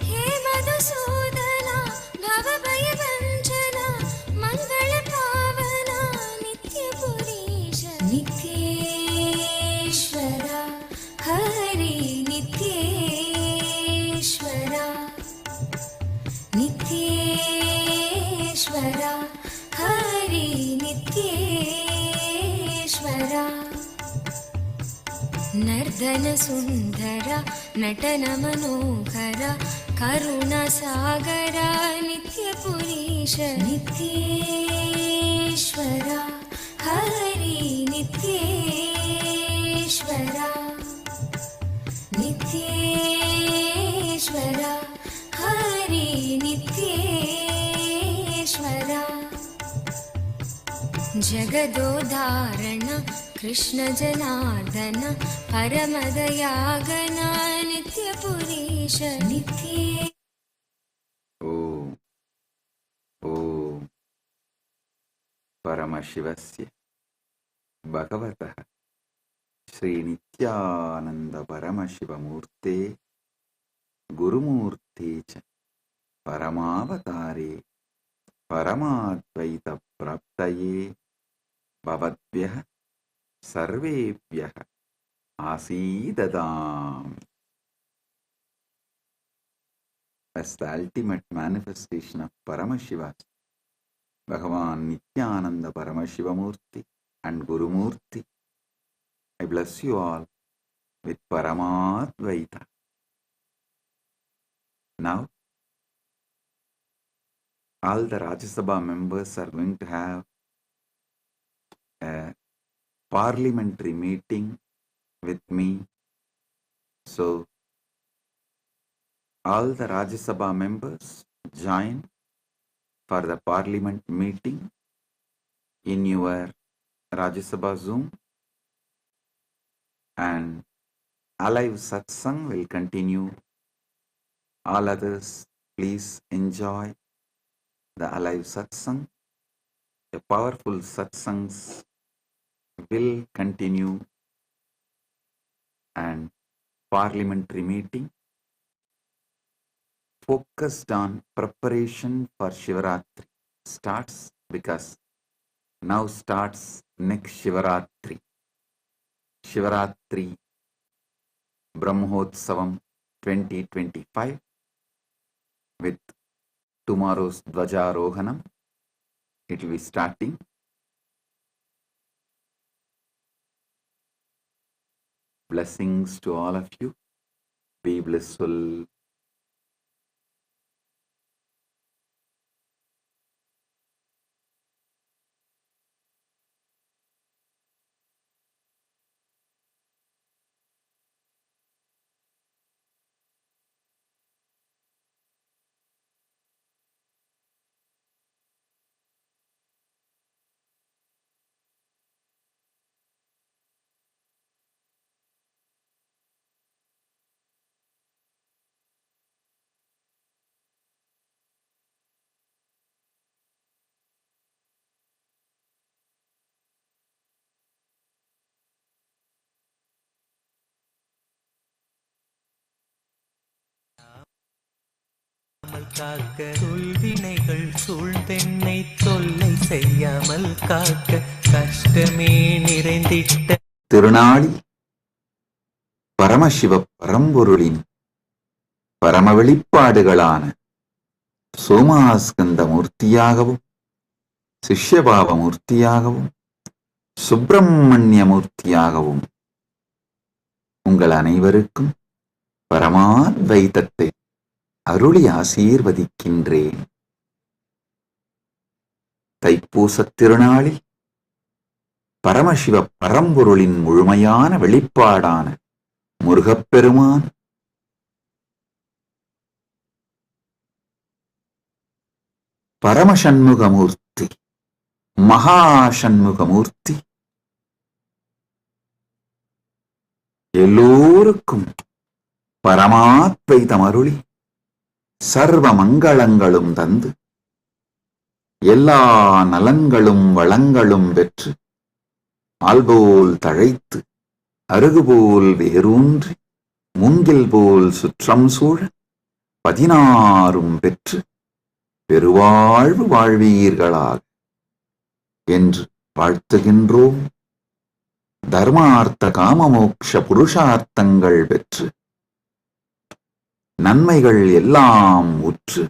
C: हे मधुसूदना भवभयभञ्जना नित्येश्वरा हरि नित्येश्वरा नित्येश्वरा हरि नित्येश्वरा नर्दन सुंदर नटन मनोहर करुणासागर नित्यपुरीश नित्येश्वरा हरि नित्येश्वरा नित्येश्वरा हरि नित्येश्वरा जगदोदारण कृष्ण जनार्दन परमदयागन नित्यपुरीश नित्ये
A: ओम ओम परमशिवस्य भगवतः श्री नित्यानंद परमशिव मूर्ते गुरुमूर्ते च परमावतारे परमाद्वैत प्राप्तये भवद्भ्यः सर्वेभ्यः आसीददाम्. As the ultimate manifestation of Paramashiva, Bhagavan Nithyananda Paramashivam Murthy and Guru Murthy, I bless you all with Paramadvaita. Now, all the Rajya Sabha members are going to have a parliamentary meeting with me. So, all the Rajya Sabha members join for the parliament meeting in your Rajya Sabha Zoom, and alive satsang will continue. All others, please enjoy the alive satsang. The powerful satsangs will continue, and parliamentary meeting focused on preparation for Shivaratri starts, because now starts next Shivaratri. Shivaratri Brahmotsavam 2025 with tomorrow's Dvajarohanam. It will be starting. Blessings to all of you. Be blissful.
F: காக்க சொல்வினைகள் சூழ்ந்தென்னை தொல்லை செய்யாமல் காக்க கஷ்டமே நிறைந்திட்ட
A: திருநாளி பரமசிவ பரம்பொருளின் பரம வெளிப்பாடுகளான சோமாஸ்கந்த மூர்த்தியாகவும் சிஷ்யபாவ மூர்த்தியாகவும் சுப்பிரமணிய மூர்த்தியாகவும் உங்கள் அனைவருக்கும் பரமாத்வைதத்தை அருளி ஆசீர்வதிக்கின்றேன். தைப்பூசத் திருநாளில் பரமசிவ பரம்பொருளின் முழுமையான வெளிப்பாடான முருகப்பெருமான் பரமசண்முகமூர்த்தி மகாசண்முகமூர்த்தி எல்லோருக்கும் பரமாத்வைதம் அருளி சர்வ மங்களங்களும் தந்து எல்லா நலன்களும் வளங்களும் பெற்று ஆல்போல் தழைத்து அருகுபோல் வேரூன்றி மூங்கில் போல் சுற்றம் சூழ 16 பெற்று பெருவாழ்வு வாழ்வீர்களாக என்று வாழ்த்துகின்றோம். தர்மார்த்த காமமோக்ஷ புருஷார்த்தங்கள் பெற்று நன்மைகள் எல்லாம் உற்று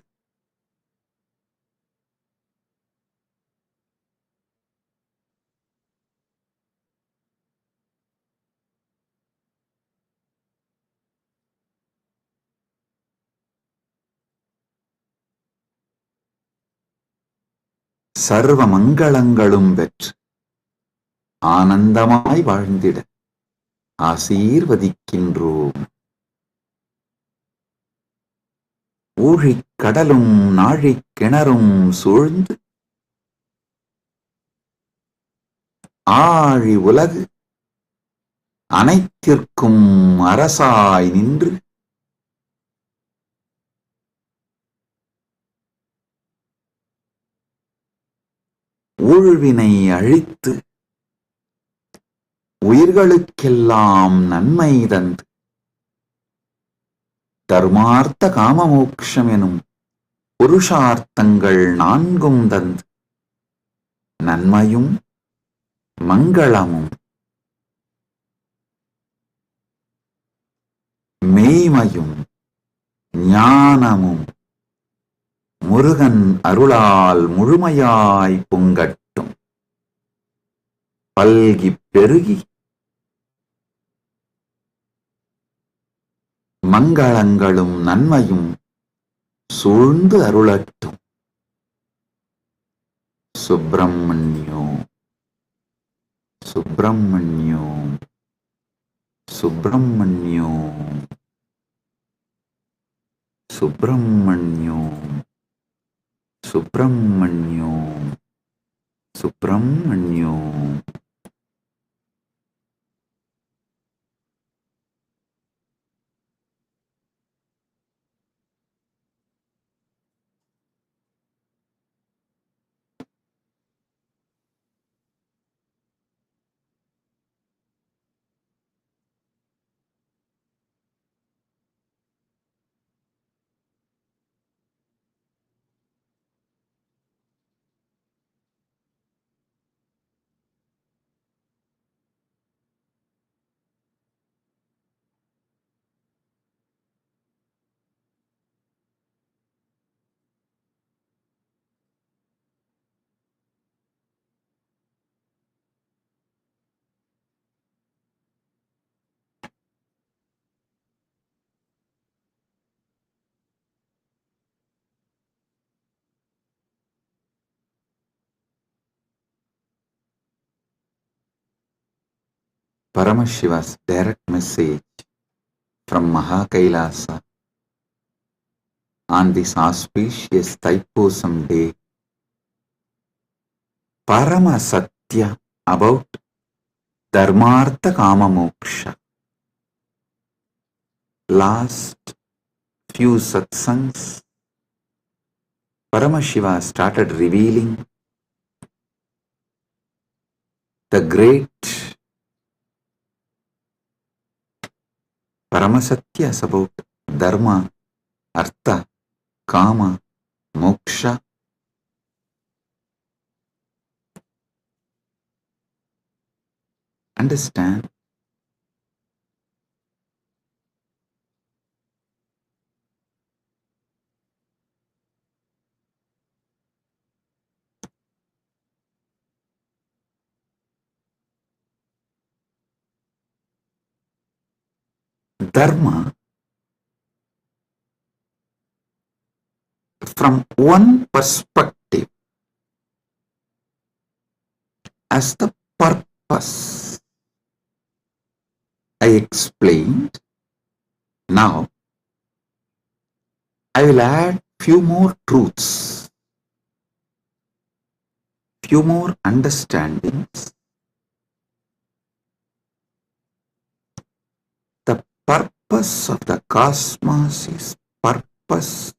A: சர்வ மங்களங்களும் பெற்று ஆனந்தமாய் வாழ்ந்திட ஆசீர்வதிக்கின்றோம். ஊழிக் கடலும் நாழிக் கிணறும் சூழ்ந்து ஆழி உலகு அனைத்திற்கும் அரசாய் நின்று ஊழ்வினை அழித்து உயிர்களுக்கெல்லாம் நன்மை தந்து தர்மார்த்த காமமோக்ஷம் எனும் புருஷார்த்தங்கள் நான்கும் தந்து நன்மையும் மங்களமும் மெய்மையும் ஞானமும் முருகன் அருளால் முழுமையாய் பொங்கட்டும், பல்கிப் பெருகி மங்களங்களும் நன்மையும் சூழ்ந்து அருளட்டும். சுப்பிரமணியோ சுப்பிரமணியோ சுப்பிரமணியோ சுப்பிரமணியோ சுப்பிரமணியோ சுப்பிரமணியோ. Paramashiva's direct message from Maha Kailasa on this auspicious Thaipusam day, Parama Satya about Dharmartha Kama Moksha. Last few satsangs, Paramashiva started revealing the great Paramasatyas about Dharma, Artha, Kama, Moksha. Understand? Dharma, from one perspective, as the purpose I explained. Now I will add few more truths, few more understandings. The purpose of the cosmos is purpose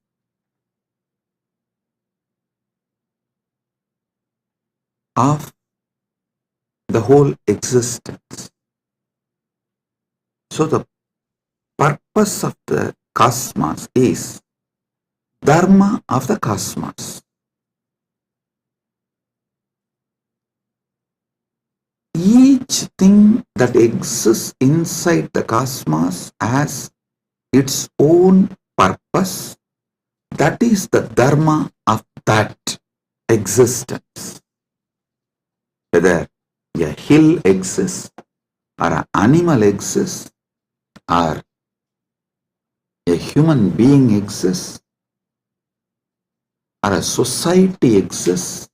A: of the whole existence. So the purpose of the cosmos is Dharma of the cosmos. each thing that exists inside the cosmos has its own purpose. That is the dharma of that existence. Whether a hill exists, or an animal exists, or a human being exists, or a society exists,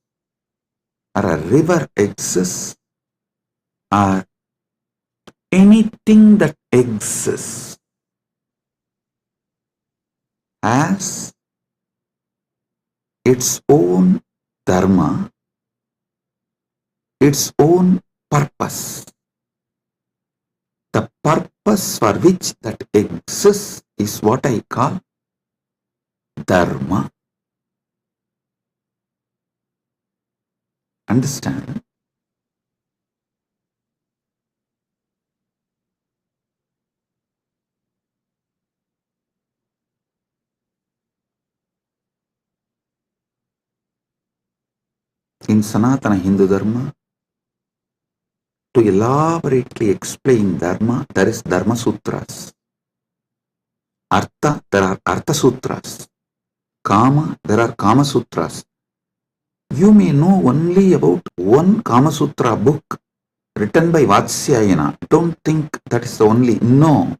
A: or a river exists, or anything that exists has its own dharma, its own purpose. The purpose for which that exists is what I call dharma. Understand? In Sanatana Hindu Dharma, to elaborately explain Dharma, there is Dharma Sutras. Artha, there are Artha Sutras. Kama, there are Kama Sutras. You may know only about one Kama Sutra book written by Vatsyayana. Don't think that is the only. No.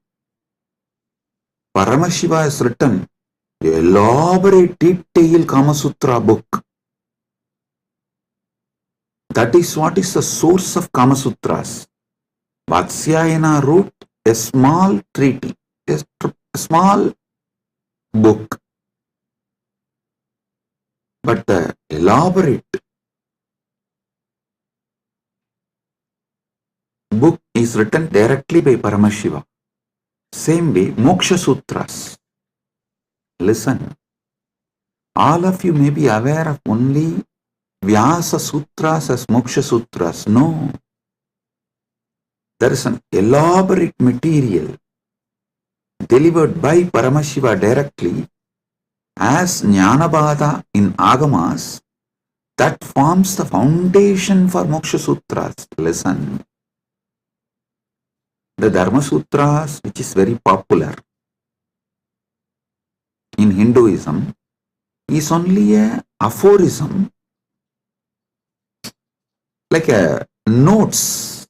A: Paramashiva has written an elaborate, detailed Kama Sutra book. That is what is the source of Kama Sutras. Vatsyayana wrote a small treaty, a small book. But the elaborate book is written directly by Paramashiva. Same way, Moksha Sutras. Listen, all of you may be aware of only Vyasa Sutras as Moksha Sutras. No. There is an elaborate material delivered by Paramashiva directly as Jnanabada in Agamas that forms the foundation for Moksha Sutras. Listen. The Dharma Sutras, which is very popular in Hinduism, is only a aphorism, like a notes.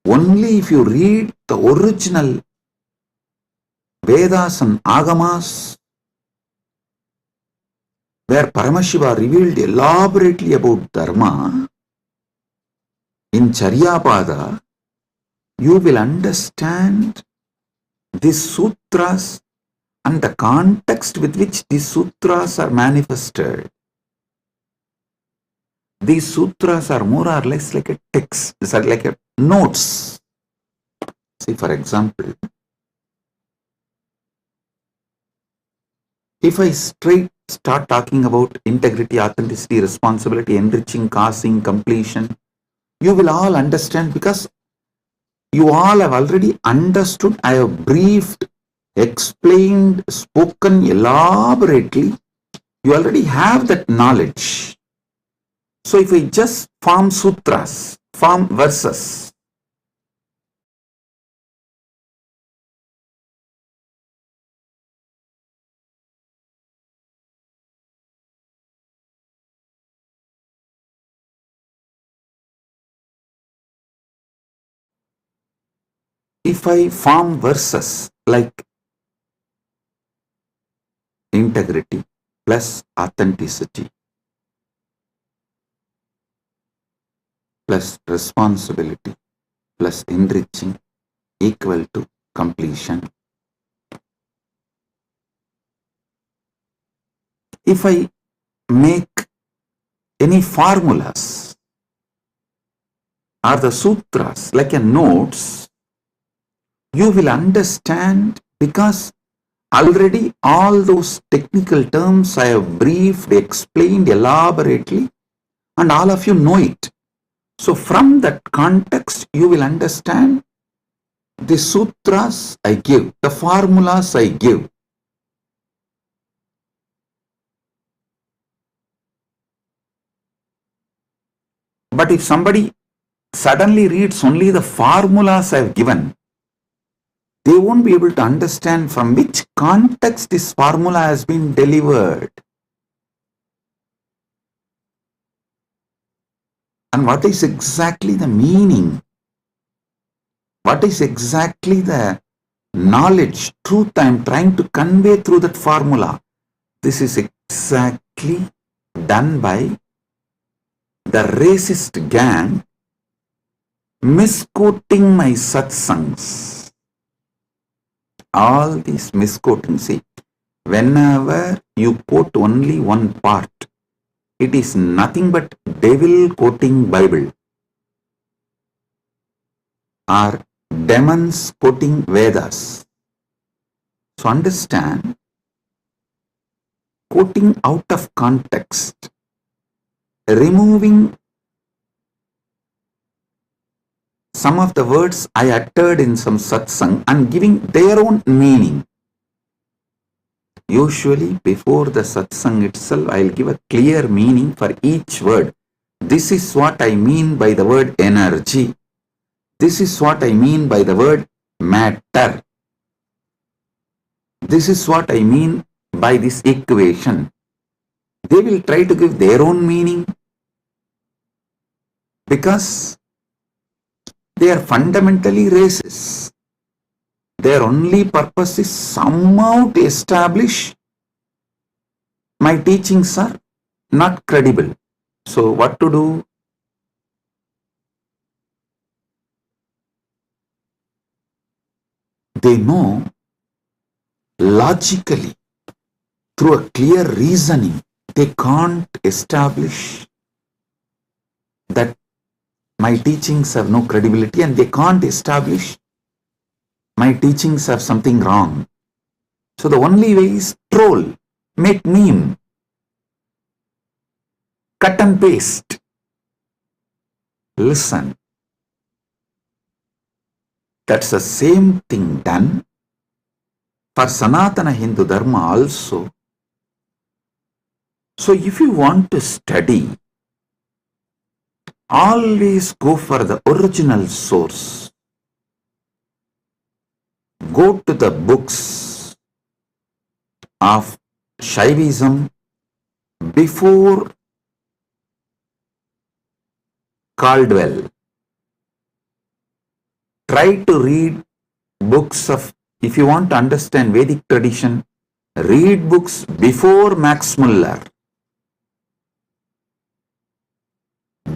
A: Only if you read the original Vedas and Agamas, where Paramashiva revealed elaborately about Dharma, in Charyapada, you will understand these sutras and the context with which these sutras are manifested. These sutras are more or less like a text, these are like a notes. See, for example, if I start talking about integrity, authenticity, responsibility, enriching, causing, completion, you will all understand because you all have already understood. I have briefed, explained, spoken elaborately. You already have that knowledge. So if we just form sutras, form verses, if I form verses like integrity plus authenticity plus responsibility plus enriching equal to completion. If I make any formulas or the sutras like a notes, you will understand because already all those technical terms I have briefed, explained elaborately, and all of you know it. So from that context, you will understand the sutras I give, the formulas I give. But if somebody suddenly reads only the formulas I've given, they won't be able to understand from which context this formula has been delivered. And what is exactly the meaning? What is exactly the knowledge, truth I am trying to convey through that formula? This is exactly done by the racist gang misquoting my satsangs. All these misquoting, see, whenever you quote only one part, it is nothing but devil quoting Bible or demons quoting Vedas. So understand, quoting out of context, removing some of the words I uttered in some satsang and giving their own meaning. Usually before the satsang itself, I'll give a clear meaning for each word. This is what I mean by the word energy. This is what I mean by the word matter. This is what I mean by this equation. They will try to give their own meaning because they are fundamentally racist. Their only purpose is somehow to establish my teachings are not credible. So what to do? They know logically, through a clear reasoning, they can't establish that my teachings have no credibility, and they can't establish my teachings have something wrong. So the only way is troll, make meme, cut and paste. Listen, that's the same thing done for Sanatana Hindu Dharma also. So if you want to study, always go for the original source. Go to the books of Shaivism before Caldwell. Try to read books of, if you want to understand Vedic tradition, read books before Max Muller.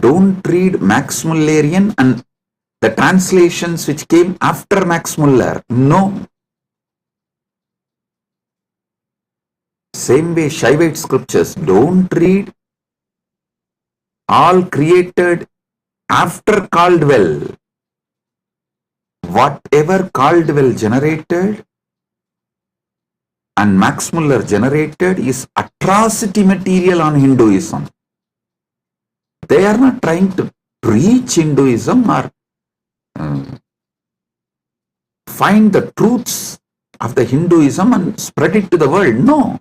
A: Don't read Max Mullerian and the translations which came after Max Muller. No. Same way Shaivite scriptures, don't read all created after Caldwell. Whatever Caldwell generated and Max Muller generated is atrocity material on Hinduism. They are not trying to preach Hinduism or find the truths of the Hinduism and spread it to the world. No.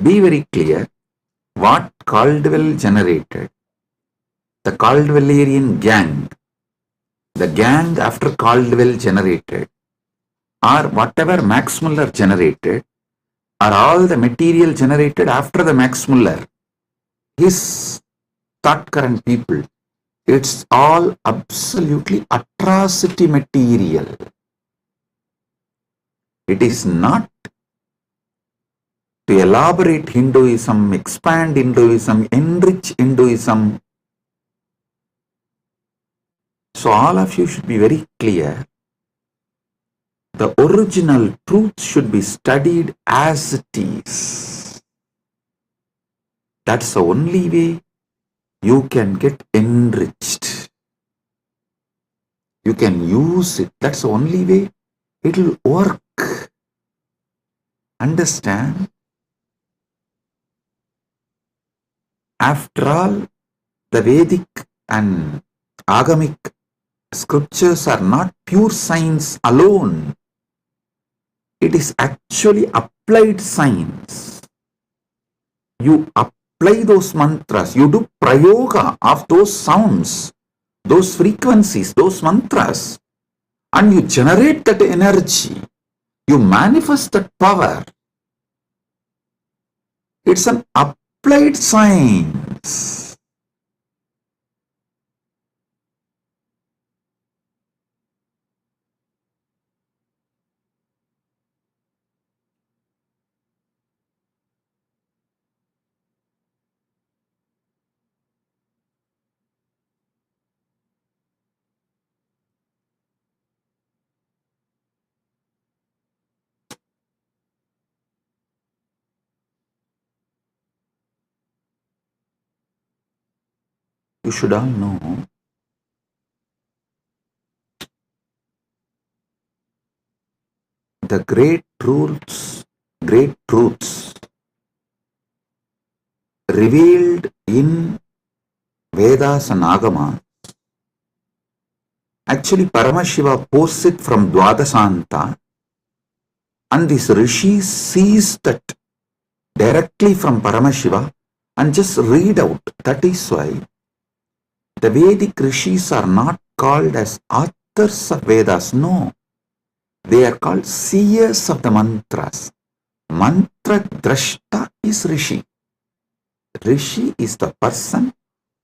A: Be very clear what Caldwell generated. The Caldwellerian gang, the gang after Caldwell generated, or whatever Max Muller generated, are all the material generated after the Max Muller. His thought current people, it's all absolutely atrocity material. It is not to elaborate Hinduism, expand Hinduism, enrich Hinduism. So all of you should be very clear. The original truth should be studied as it is. That's the only way you can get enriched. You can use it. That's the only way it will work. Understand? After all, the Vedic and Agamic scriptures are not pure science alone. It is actually applied science. You apply those mantras, you do prayoga of those sounds, those frequencies, those mantras, and you generate that energy, you manifest that power. It's an applied science. You should all know the great truths revealed in Vedas and Agamas. Actually, Paramashiva posts it from Dwadasanta, and this Rishi sees that directly from Paramashiva and just read out. That is why the Vedic Rishis are not called as authors of Vedas. No, they are called seers of the mantras. Mantra Drashta is Rishi. Rishi is the person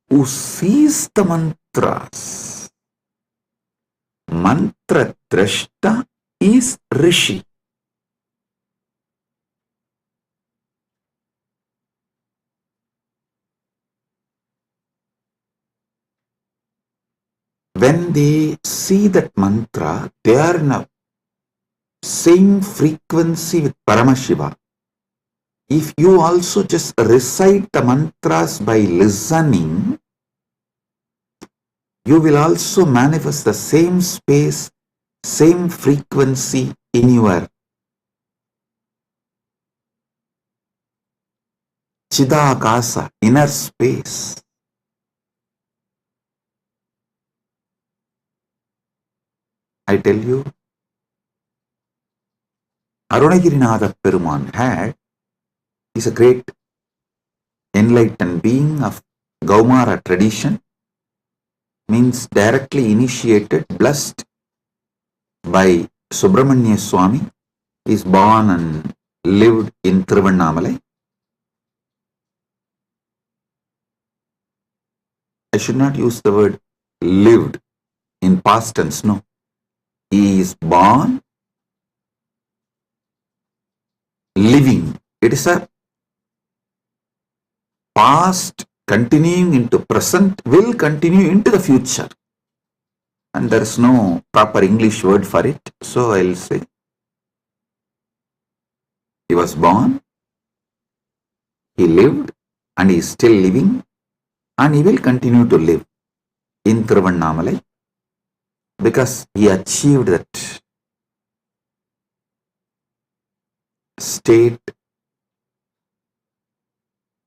A: who sees the mantras. Mantra Drashta is Rishi. When they see that mantra, they are in a same frequency with Paramashiva. If you also just recite the mantras by listening, you will also manifest the same space, same frequency in your Chidakasa, inner space. I tell you, Arunagirinatha Peruman is a great enlightened being of Gaumara tradition, means directly initiated, blessed by Subramanya Swami. He is born and lived in Tiruvannamalai. I should not use the word lived in past tense, no. He is born, living. It is a past continuing into present, will continue into the future. And there is no proper English word for it. So I'll say, he was born, he lived, and he is still living, and he will continue to live in Tiruvannamalai because he achieved that state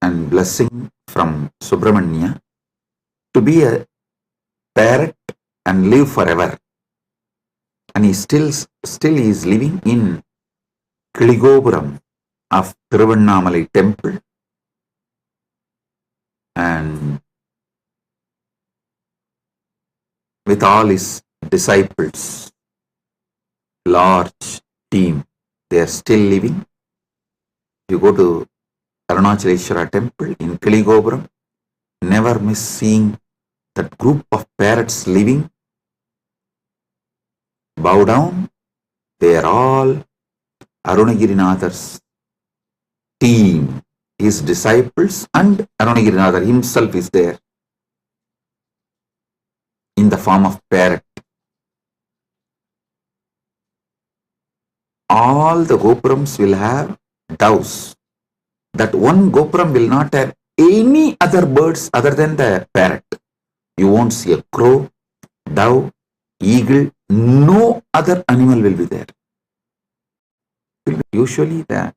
A: and blessing from Subramanya to be a parrot and live forever. And he still is living in Kiligopuram of Tiruvannamalai temple, and with all his disciples, large team, they are still living. You go to Arunachaleshwara temple in Kiligopuram, never miss seeing that group of parrots living. Bow down, they are all Arunagirinatha's team, his disciples, and Arunagirinatha himself is there in the form of parrot. All the gopurams will have doves. That one gopuram will not have any other birds other than the parrot. You won't see a crow, dove, eagle, no other animal will be there. Usually the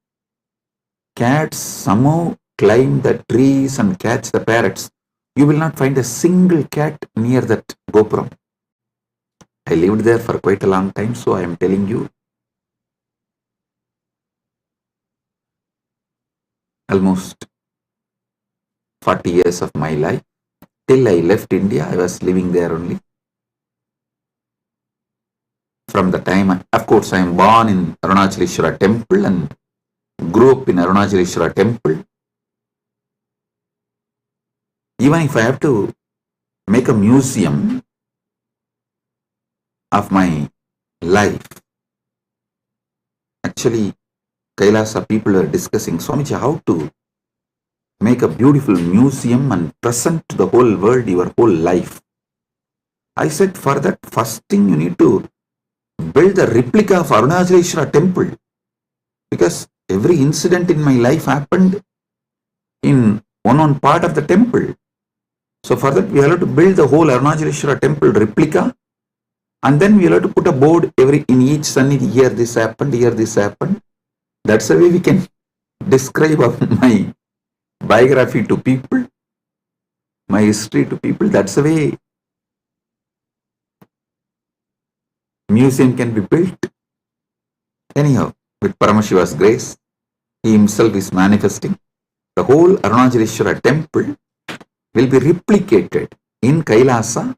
A: cats somehow climb the trees and catch the parrots. You will not find a single cat near that gopuram. I lived there for quite a long time, so I am telling you. Almost 40 years of my life. Till I left India, I was living there only. From the time, of course, I am born in Arunachaleshwara temple and grew up in Arunachaleshwara temple. Even if I have to make a museum of my life, actually, Kailasa people are discussing, Swamiji, how to make a beautiful museum and present to the whole world your whole life. I said, for that, first thing you need to build a replica of Arunachaleshwara temple, because every incident in my life happened in one part of the temple. So for that, we have to build the whole Arunachaleshwara temple replica, and then we have to put a board in each sannidhi, here this happened, here this happened. That's the way we can describe my biography to people, my history to people. That's the way museum can be built. Anyhow, with Paramashiva's grace, he himself is manifesting. The whole Arunachaleshwara temple will be replicated in Kailasa,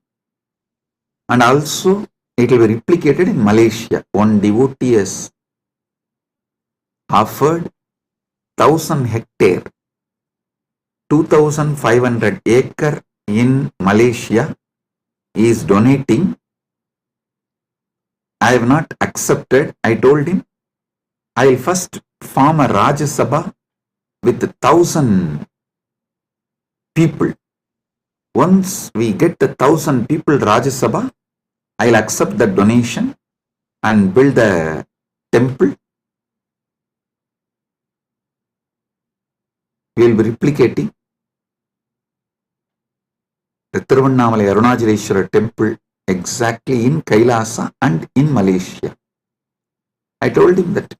A: and also it will be replicated in Malaysia. One devotee has offered 1,000 hectare, 2,500 acre in Malaysia. He is donating. I have not accepted. I told him, I will first form a Rajya Sabha with 1,000 people. Once we get the 1,000 people Rajya Sabha, I will accept the donation and build the temple. We will be replicating the Tiruvannamalai Arunachaleshwara temple exactly in Kailasa and in Malaysia. I told him that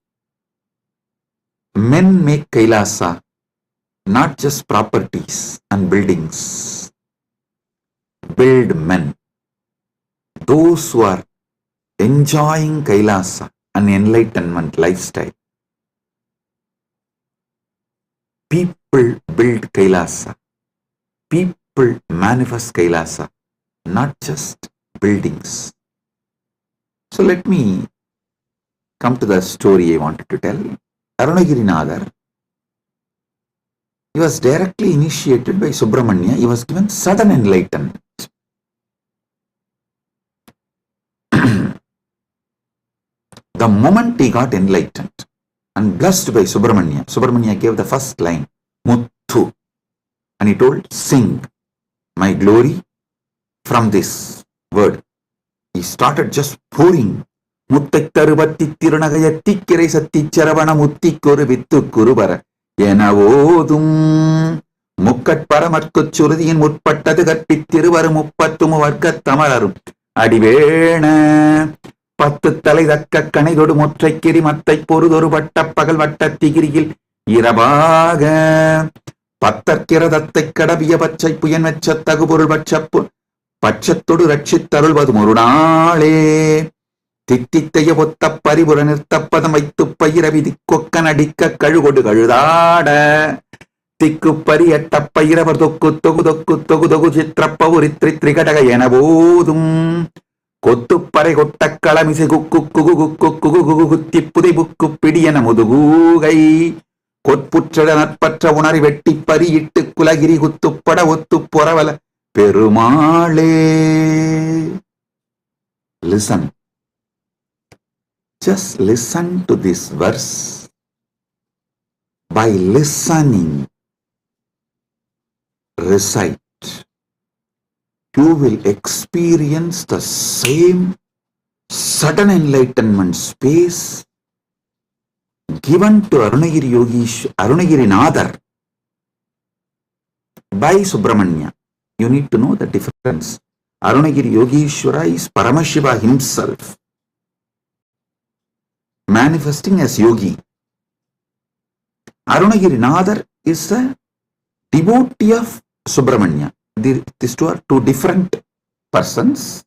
A: men make Kailasa, not just properties and buildings. Build men. Those who are enjoying Kailasa, an enlightenment lifestyle. People build Kailasa. People manifest Kailasa, not just buildings. So let me come to the story I wanted to tell. Arunagirinadar, he was directly initiated by Subramanya. He was given sudden enlightenment. The moment he got enlightened and blessed by Subramanya, Subramanya gave the first line, Muthu, and he told, sing my glory from this word. He started just pouring. Muttakaruvatti tirunagayatti kirai satti charavana mutti koru vittu kurubara Yenavodum Mukkat Paramatkuchurdiin Mutpattadu Katpittiruvaru Muppattumu Varkat Tamararum Adivena Pattu Thalai Dakka Kanidodu Mutraikiri Mattai Porudoru Vatta Pagal Vatta Tigirigil Irabaga Pattarkira Dattai Kadabiya Pachai Puyan Vachattagu Porul Vachappu Pachattodu Rakshittarulvadu Murunale Tittitaya Potta Paribura Nirtappadam Vaittu Payiravidhi Kokkanadikka Kalugodu Kaludada Tikkupari Attapayiravar Dokku Togu Chitrappavuritri Trikataga Yenabodum Kottupare Kottakkala Mise Kukku Tippudi Bukku Pidiyana Mudugugai Kotputrada Natpatra Unari Vetti Pari Ittu Kulagiri Kuttupada Ottu Poravala Perumale. Listen. Just listen to this verse. By listening, recite. You will experience the same sudden enlightenment space given to Arunagiri Nadar by Subramanya. You need to know the difference. Arunagiri Yogeshwara is Paramashiva himself, manifesting as yogi. Arunagiri Nadar is a devotee of Subramanya. These two are two different persons.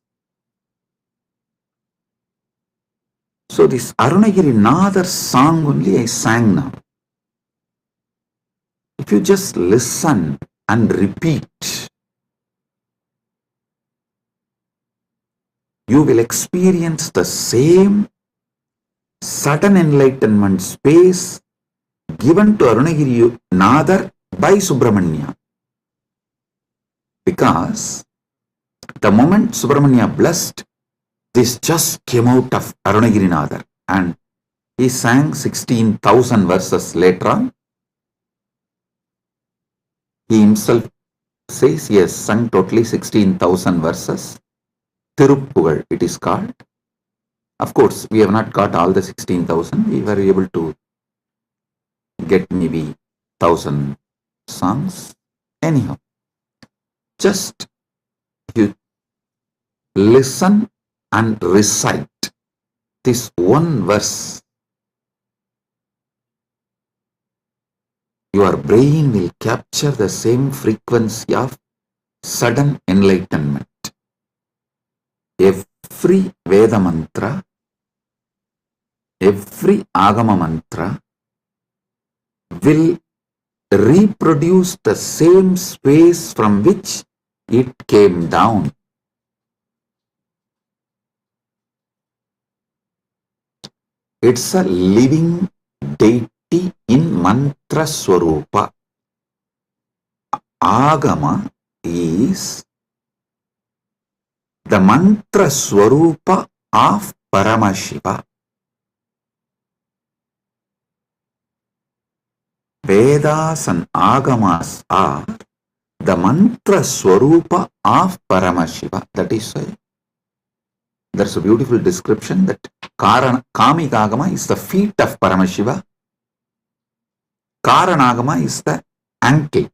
A: So this Arunagiri Nadar song only I sang now. If you just listen and repeat, you will experience the same sudden enlightenment space given to Arunagiri Nadar by Subramanya. Because the moment Subramanya blessed, this just came out of Arunagiri Nadar, and he sang 16,000 verses later on. He himself says he has sung totally 16,000 verses. Tiruppugal it is called. Of course, we have not got all the 16,000. We were able to get maybe 1,000 songs. Anyhow, just you listen and recite this one verse. Your brain will capture the same frequency of sudden enlightenment. Every Veda mantra, every Agama mantra will reproduce the same space from which it came down. It's a living deity in mantra swarupa. Agama is the mantra swarupa of Paramashiva. Vedas and Agamas are the mantra swarupa of Paramashiva. That is why there's a beautiful description that Kamika Agama is the feet of Paramashiva. Karanagama is the ankle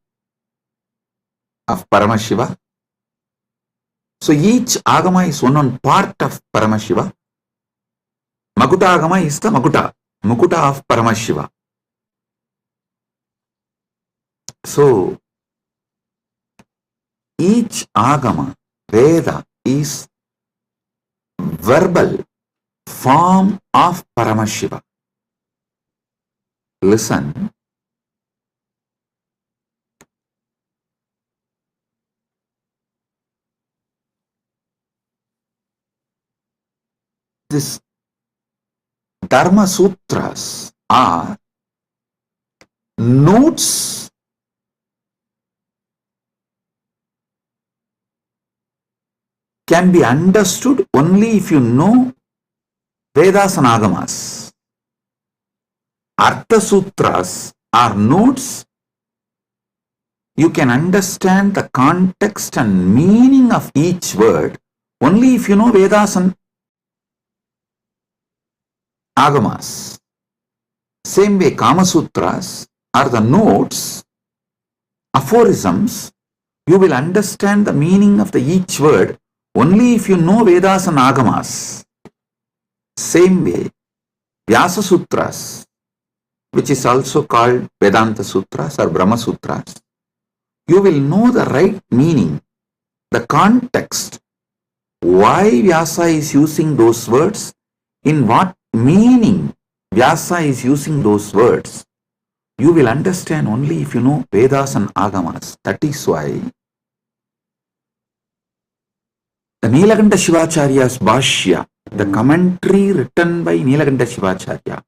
A: of Paramashiva. So each Agama is one part of Paramashiva. Makuta Agama is the Mukuta of Paramashiva. So each Agama, Veda, is verbal form of Paramashiva. Listen. This Dharma Sutras are notes can be understood only if you know Vedas and Agamas. Artha Sutras are notes you can understand the context and meaning of each word only if you know Vedas and Agamas. Same way, Kama Sutras are the notes, aphorisms. You will understand the meaning of each word only if you know Vedas and Agamas. Same way, Vyasa Sutras, which is also called Vedanta Sutras or Brahma Sutras, you will know the right meaning, the context, why Vyasa is using those words, in what meaning Vyasa is using those words. You will understand only if you know Vedas and Agamas. That is why the Nilakanta Shivacharya's Bhashya, the commentary written by Nilakanta Shivacharya,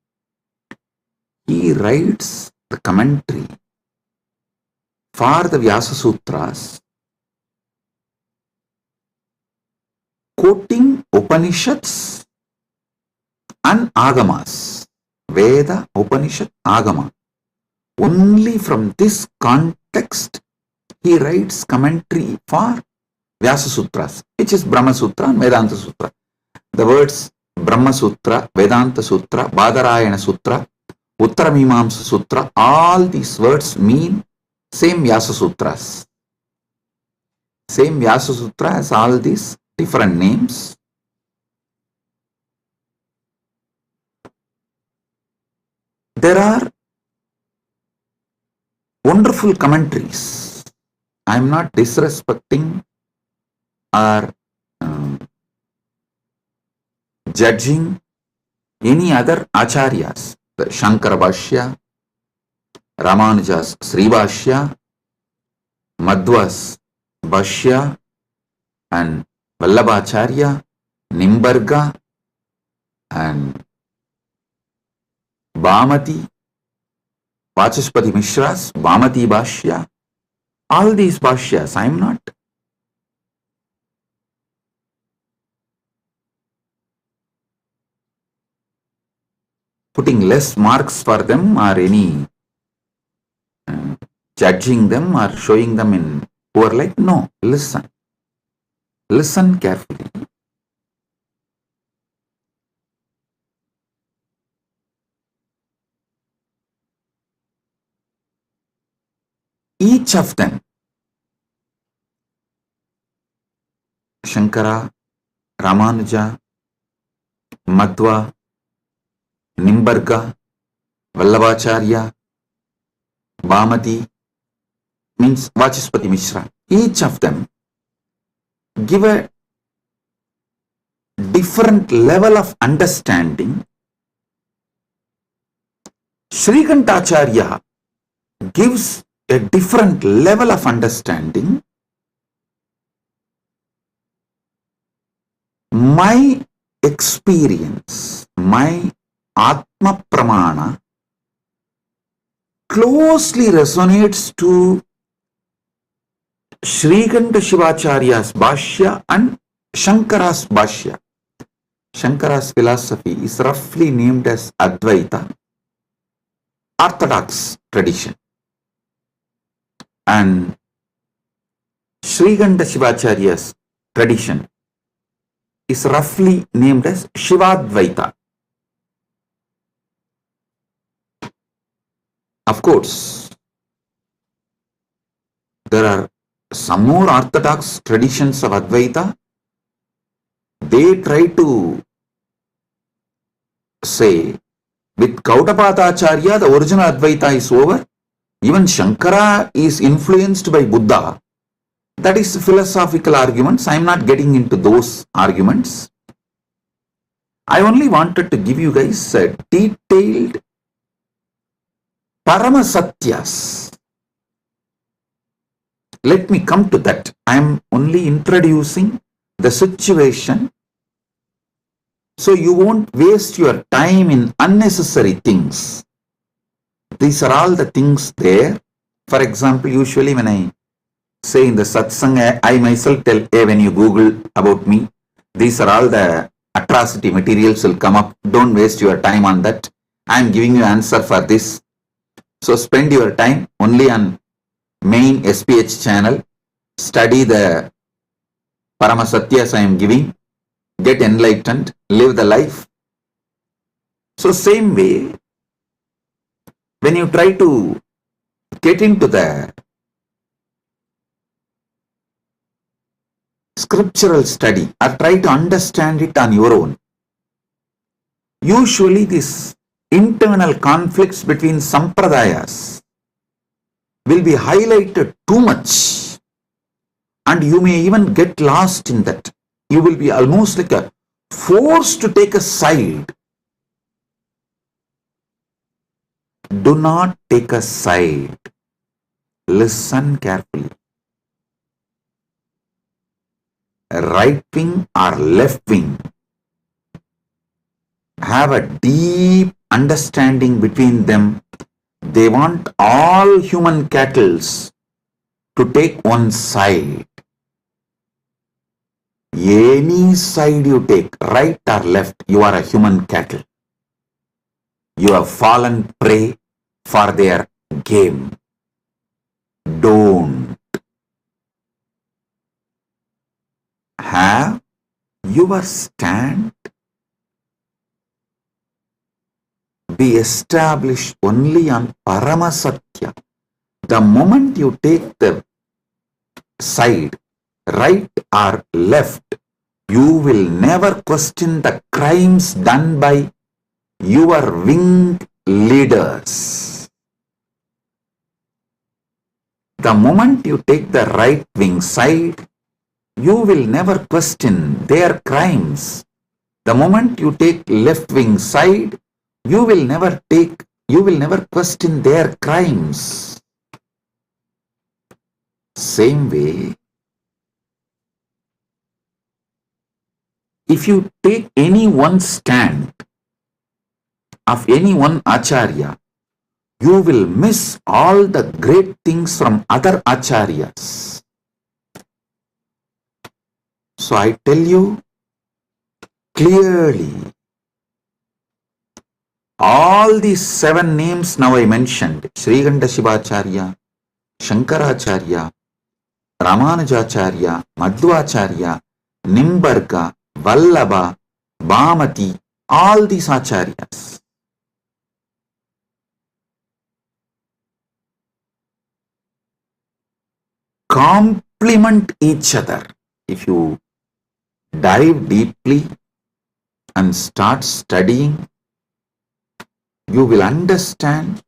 A: he writes the commentary for the Vyasa Sutras, quoting Upanishads and Agamas, Veda, Upanishad, Agama. Only from this context he writes commentary for Vyasa Sutras, which is Brahma Sutra and Vedanta Sutra. The words Brahma Sutra, Vedanta Sutra, Badarayana Sutra, Uttaramimamsa Sutra, all these words mean same Vyasa Sutras. Same Vyasa Sutra has all these different names. There are wonderful commentaries. I am not disrespecting or judging any other acharyas. The Shankara Bhashya, Ramanuja's Sri Bhashya, Madhva's Bhashya and Vallabhacharya, Nimbarga and Bhamati, Vachaspati Mishra's Bhamati Bhashya, all these Bhashyas, I am not putting less marks for them or any judging them or showing them in poor light. No, listen. Listen carefully. Each of them, Shankara, Ramanuja, Madhva, Nimbarga, Vallabhacharya, Bhamati, means Vachaspati Mishra, each of them give a different level of understanding. Shrikantacharya gives a different level of understanding. My experience, my Atma Pramana closely resonates to Shrikanta Shivacharya's Bhashya and Shankara's Bhashya. Shankara's philosophy is roughly named as Advaita, Orthodox tradition. And Shrikanta Shivacharya's tradition is roughly named as Shivadvaita. Of course, there are some more orthodox traditions of Advaita. They try to say, with Gautapadacharya, the original Advaita is over. Even Shankara is influenced by Buddha. That is philosophical arguments. I am not getting into those arguments. I only wanted to give you guys a detailed Paramasatyas. Let me come to that. I am only introducing the situation so you won't waste your time in unnecessary things. These are all the things there. For example, usually when I say in the satsang, I myself tell, hey, when you Google about me, these are all the atrocity materials will come up. Don't waste your time on that. I am giving you answer for this. So spend your time only on main SPH channel. Study the Paramasatyas I am giving. Get enlightened. Live the life. So same way, when you try to get into the scriptural study or try to understand it on your own, usually these internal conflicts between sampradayas will be highlighted too much and you may even get lost in that. You will be almost like a forced to take a side. Do not take a side. Listen carefully. Right wing or left wing have a deep understanding between them. They want all human cattle to take one side. Any side you take, right or left, you are a human cattle. You have fallen prey for their game. Don't. Have your stand be established only on Paramasatya. The moment you take the side, right or left, you will never question the crimes done by your winged leaders. The moment you take the right wing side, you will never question their crimes. The moment you take left wing side, you will never question their crimes. Same way, if you take any one stand of any one acharya, you will miss all the great things from other acharyas. So I tell you clearly, all these 7 names now I mentioned, Sriganda Shivacharya, Shankaracharya, Ramanujacharya, Madhvacharya, Nimbarga, Vallabha, Bhamati, all these acharyas, complement each other. If you dive deeply and start studying, you will understand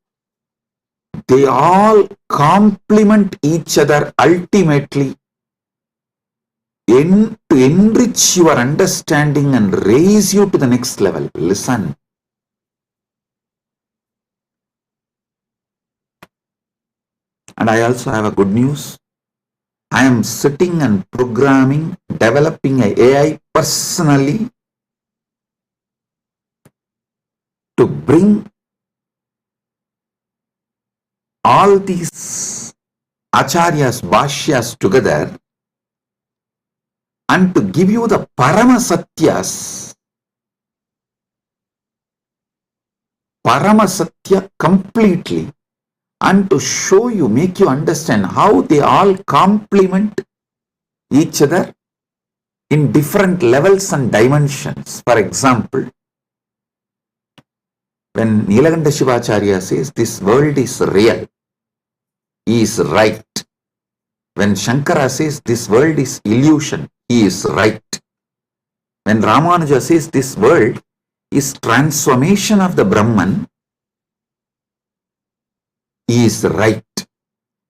A: they all complement each other ultimately to enrich your understanding and raise you to the next level. Listen. And I also have a good news. I am sitting and programming, developing an AI personally to bring all these acharyas, bhashyas together and to give you the Paramasatya completely, and to show you, make you understand how they all complement each other in different levels and dimensions. For example, when Nilakanta Shivacharya says this world is real, he is right. When Shankara says this world is illusion, he is right. When Ramanuja says this world is transformation of the Brahman, he is right.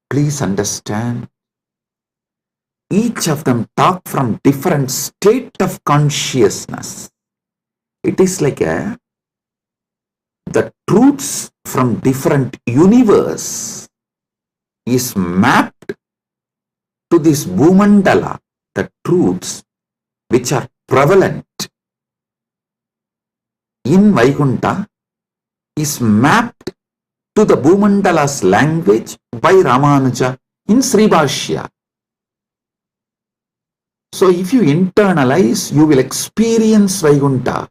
A: Please understand, each of them talk from different state of consciousness. It is like the truths from different universe is mapped to this Bhumandala, the truths which are prevalent in Vaikuntha is mapped to the Bhumandala's language by Ramanuja in Sri Bhashya. So if you internalize, you will experience Vaikuntha.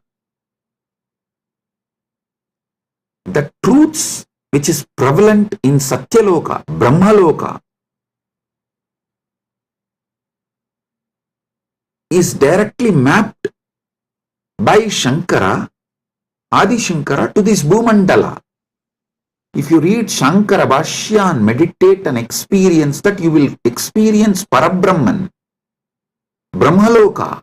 A: The truths which is prevalent in Satyaloka, Brahmaloka, is directly mapped by Shankara, Adi Shankara, to this Bhumandala. If you read Shankara Bhashya and meditate and experience that, you will experience Parabrahman, Brahmaloka.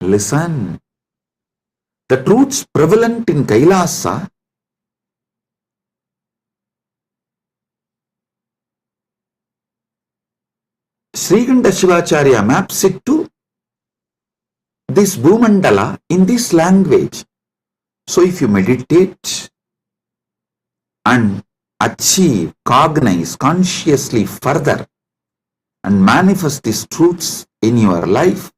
A: Listen, the truths prevalent in Kailasa Sriganda Shivacharya maps it to this Bhumandala in this language. So if you meditate and achieve, cognize consciously further and manifest these truths in your life,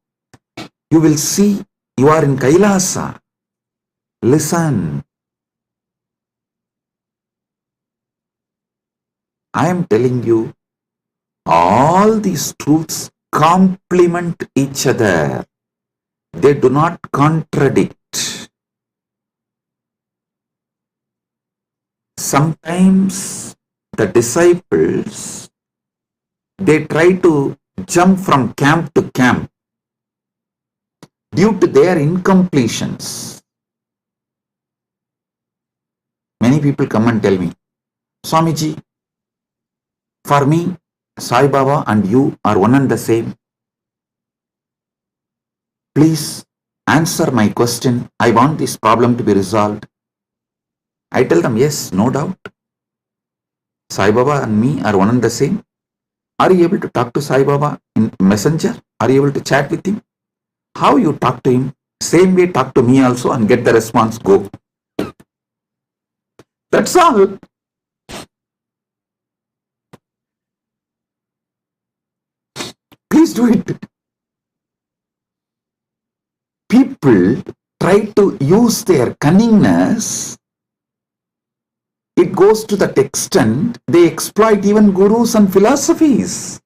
A: you will see you are in Kailasa. Listen. I am telling you, all these truths complement each other. They do not contradict. Sometimes the disciples, they try to jump from camp to camp due to their incompletions. Many people come and tell me, Swamiji, for me, Sai Baba and you are one and the same. Please answer my question. I want this problem to be resolved. I tell them, yes, no doubt. Sai Baba and me are one and the same. Are you able to talk to Sai Baba in Messenger? Are you able to chat with him? How you talk to him? Same way talk to me also and get the response, go. That's all. Devotees do it. People try to use their cunningness. It goes to that extent they exploit even gurus and philosophies.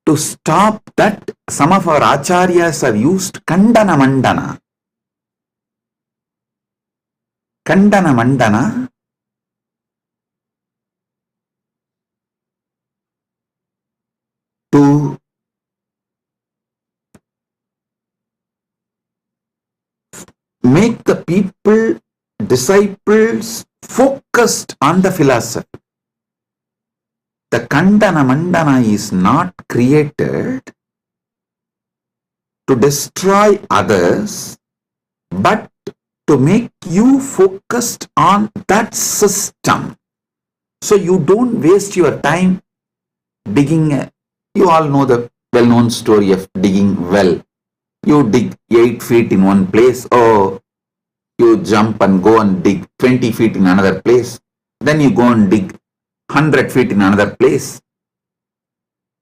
A: To stop that, some of our acharyas have used kandana mandana. Kandana mandana to make the people, disciples, focused on the philosophy. The kandana mandana is not created to destroy others, but to make you focused on that system. So you don't waste your time digging. You all know the well-known story of digging well. You dig 8 feet in one place, or you jump and go and dig 20 feet in another place. Then you go and dig 100 feet in another place.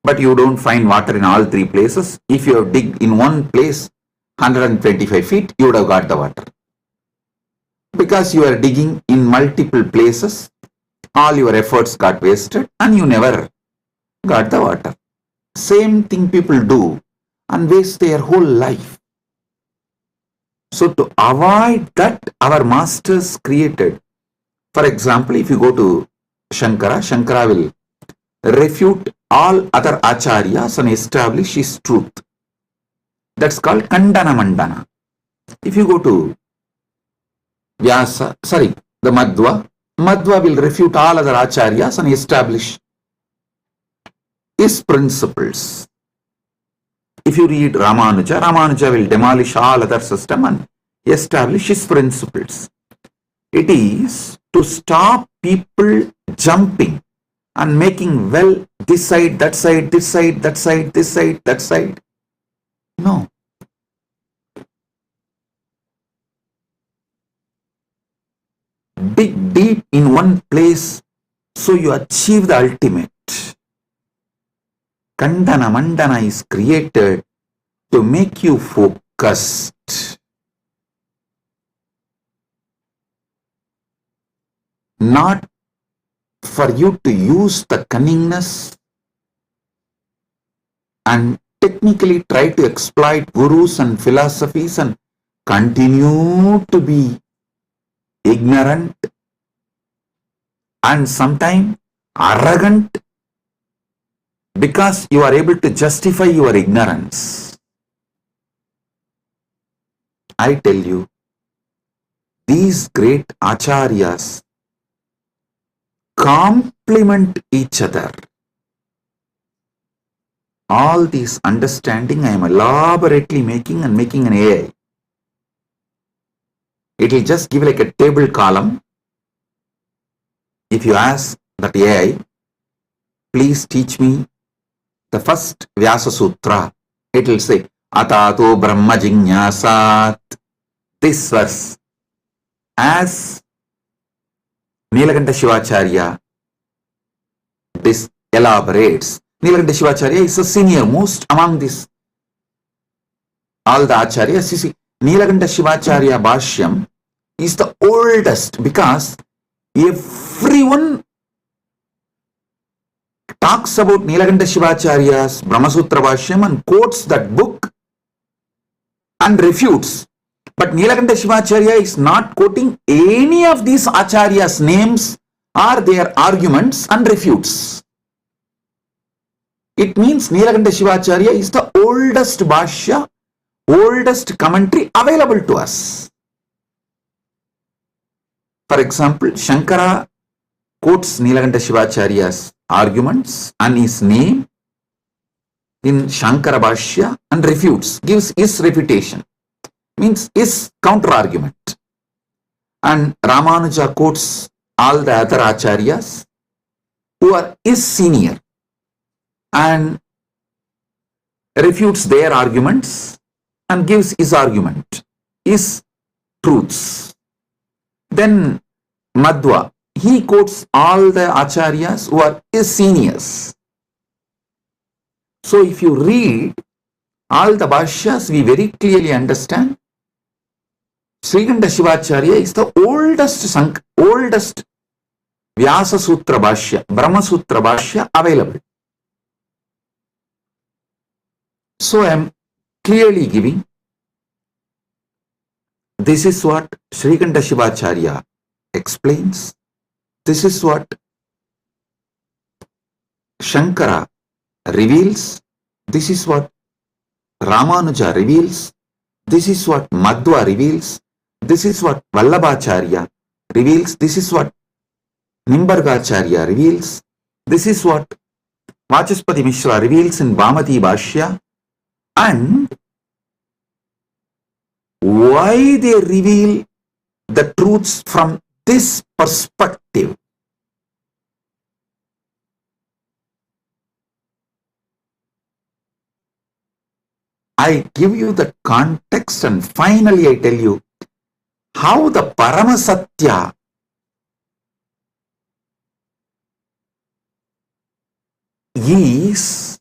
A: But you don't find water in all 3 places. If you have digged in one place 125 feet, you would have got the water. Because you are digging in multiple places, all your efforts got wasted and you never got the water. Same thing people do and waste their whole life. So to avoid that, our masters created. For example, if you go to Shankara, Shankara will refute all other acharyas and establish his truth. That's called kandana mandana. If you go to the Madhva will refute all other acharyas and establish his principles. If you read Ramanuja, Ramanuja will demolish all other system and establish his principles. It is to stop people jumping and making, well, this side, that side, this side, that side, this side, that side. No. Dig deep in one place so you achieve the ultimate. Kandana mandana is created to make you focused. Not for you to use the cunningness and technically try to exploit gurus and philosophies and continue to be ignorant and sometimes arrogant because you are able to justify your ignorance. I tell you, these great acharyas complement each other. All this understanding I am elaborately making an AI. It will just give like a table column. If you ask that AI, please teach me the first Vyasa Sutra, it will say, Atato Brahma Jignasat. This verse, as Nilakanta Shivacharya this elaborates. Nilakanta Shivacharya is the senior most among this. All the acharyas, you see, Nilakanta Shivacharya Bhashyam is the oldest because everyone talks about Nilakanta Shivacharya's Brahmasutra Bhashyam and quotes that book and refutes. But Nilakanta Shivacharya is not quoting any of these acharyas' names or their arguments and refutes. It means Nilakanta Shivacharya is the oldest Bhashya, oldest commentary available to us. For example, Shankara quotes Nilakanta Shivacharya's arguments and his name in Shankara Bhashya and refutes, gives his refutation, means his counter argument. And Ramanuja quotes all the other acharyas who are his senior and refutes their arguments and gives his argument, his truths. Then Madhva, he quotes all the acharyas who are his seniors So if you read all the Bhashyas, we very clearly understand Srikanta Shivacharya is the oldest Vyasa Sutra Bhashya, Brahma Sutra Bhashya available. So I am clearly giving, this is what Srikanta Shivacharya explains, this is what Shankara reveals, this is what Ramanuja reveals, this is what Madhva reveals, this is what Vallabhacharya reveals, this is what Nimbargacharya reveals, this is what Vachaspati Mishra reveals in Bhamati Bhashya, and why they reveal the truths from this perspective. I give you the context and finally I tell you how the Paramasatya is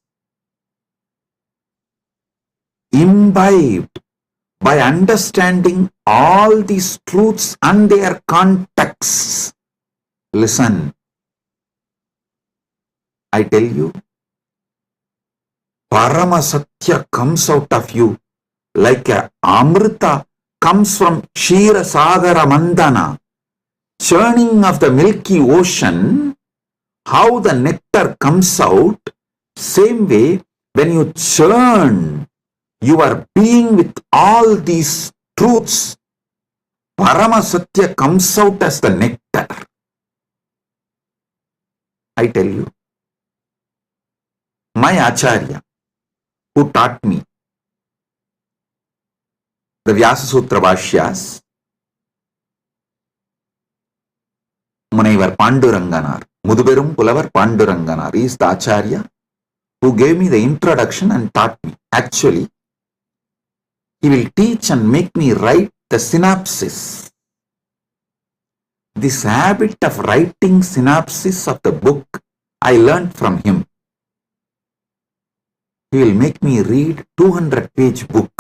A: imbibed by understanding all these truths and their contexts. Listen, I tell you, Paramasatya comes out of you like a Amrita comes from Kshira Sagara Mandana, churning of the milky ocean. How the nectar comes out, same way when you churn your being with all these truths, Paramasatya comes out as the nectar. I tell you, my Acharya, who taught me the Vyasa Sutra Bhashyas, Munaivar Panduranganar, Muduberum Pulavar Panduranganar, is the Acharya who gave me the introduction and taught me. Actually, he will teach and make me write the synopsis. This habit of writing synopsis of the book, I learned from him. He will make me read 200-page book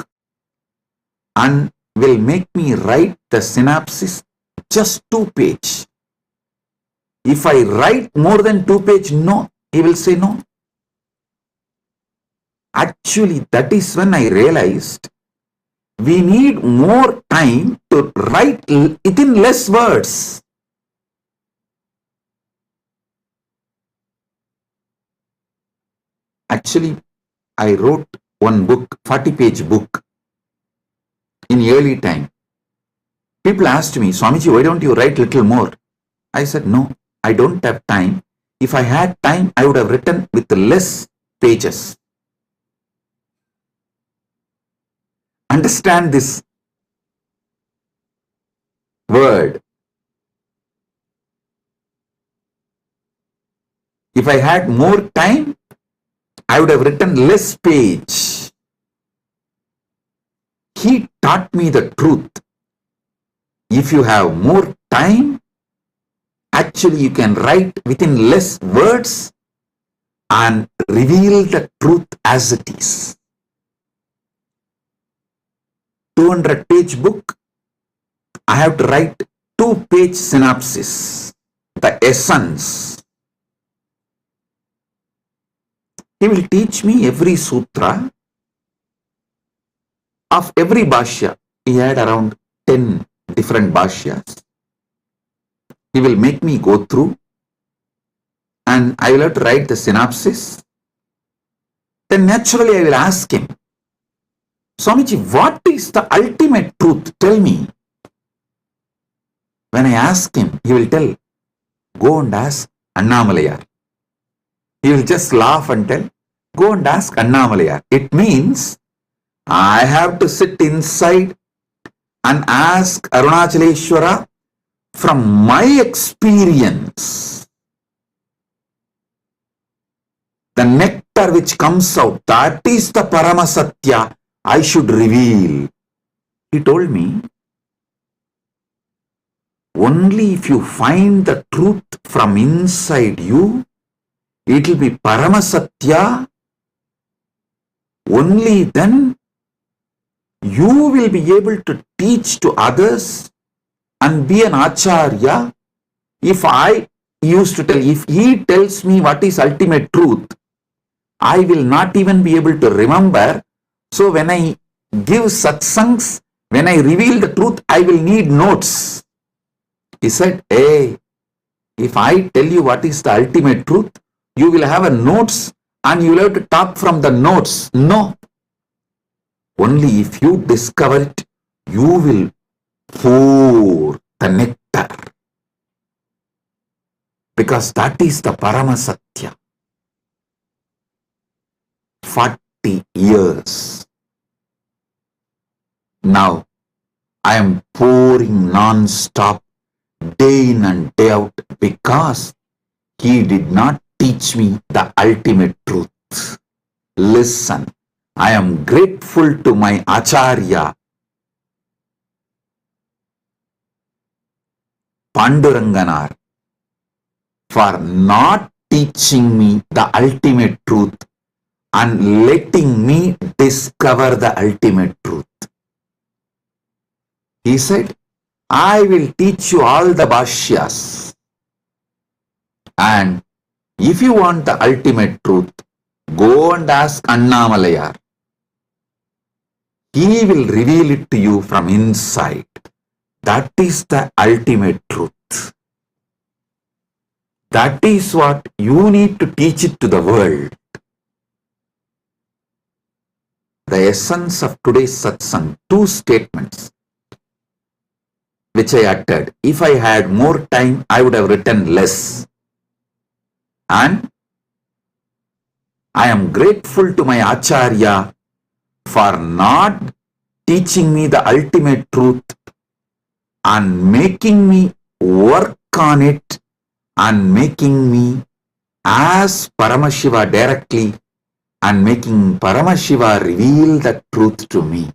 A: and will make me write the synopsis just 2-page. If I write more than 2-page, no, he will say no. Actually, that is when I realized we need more time to write it in less words. Actually, I wrote one book, 40-page book, in early time. People asked me, Swamiji, why don't you write little more? I said, no, I don't have time. If I had time, I would have written with less pages. Understand this word. If I had more time, I would have written less page. He taught me the truth. If you have more time, actually you can write within less words and reveal the truth as it is. 200-page book, I have to write 2-page synopsis, the essence. He will teach me every sutra of every bhashya. He had around 10 different bhashyas. He will make me go through and I will have to write the synopsis. Then naturally I will ask him, Swamiji, what is the ultimate truth? Tell me. When I ask him, he will tell, go and ask Annamalayar. He will just laugh and tell, go and ask Annamalayar. It means I have to sit inside and ask Arunachaleshwara from my experience. The nectar which comes out, that is the Paramasatya I should reveal. He told me, only if you find the truth from inside you, it will be Paramasatya only then you will be able to teach to others and be an acharya. If I used to tell, if he tells me what is ultimate truth, I will not even be able to remember. So when I give satsangs, when I reveal the truth, I will need notes. He said, hey, if I tell you what is the ultimate truth, you will have a notes and you will have to talk from the notes. No. Only if you discover it, you will pour the nectar. Because that is the Paramasatya. 40 years. Now, I am pouring non-stop, day in and day out, because he did not teach me the ultimate truth. Listen, I am grateful to my Acharya, Panduranganar, for not teaching me the ultimate truth and letting me discover the ultimate truth. He said, I will teach you all the bhashyas. And if you want the ultimate truth, go and ask Annamalayar. He will reveal it to you from inside. That is the ultimate truth. That is what you need to teach it to the world. The essence of today's satsang, 2 statements which I uttered. If I had more time, I would have written less. And I am grateful to my Acharya for not teaching me the ultimate truth and making me work on it and making me ask Paramashiva directly and making Paramashiva reveal the truth to me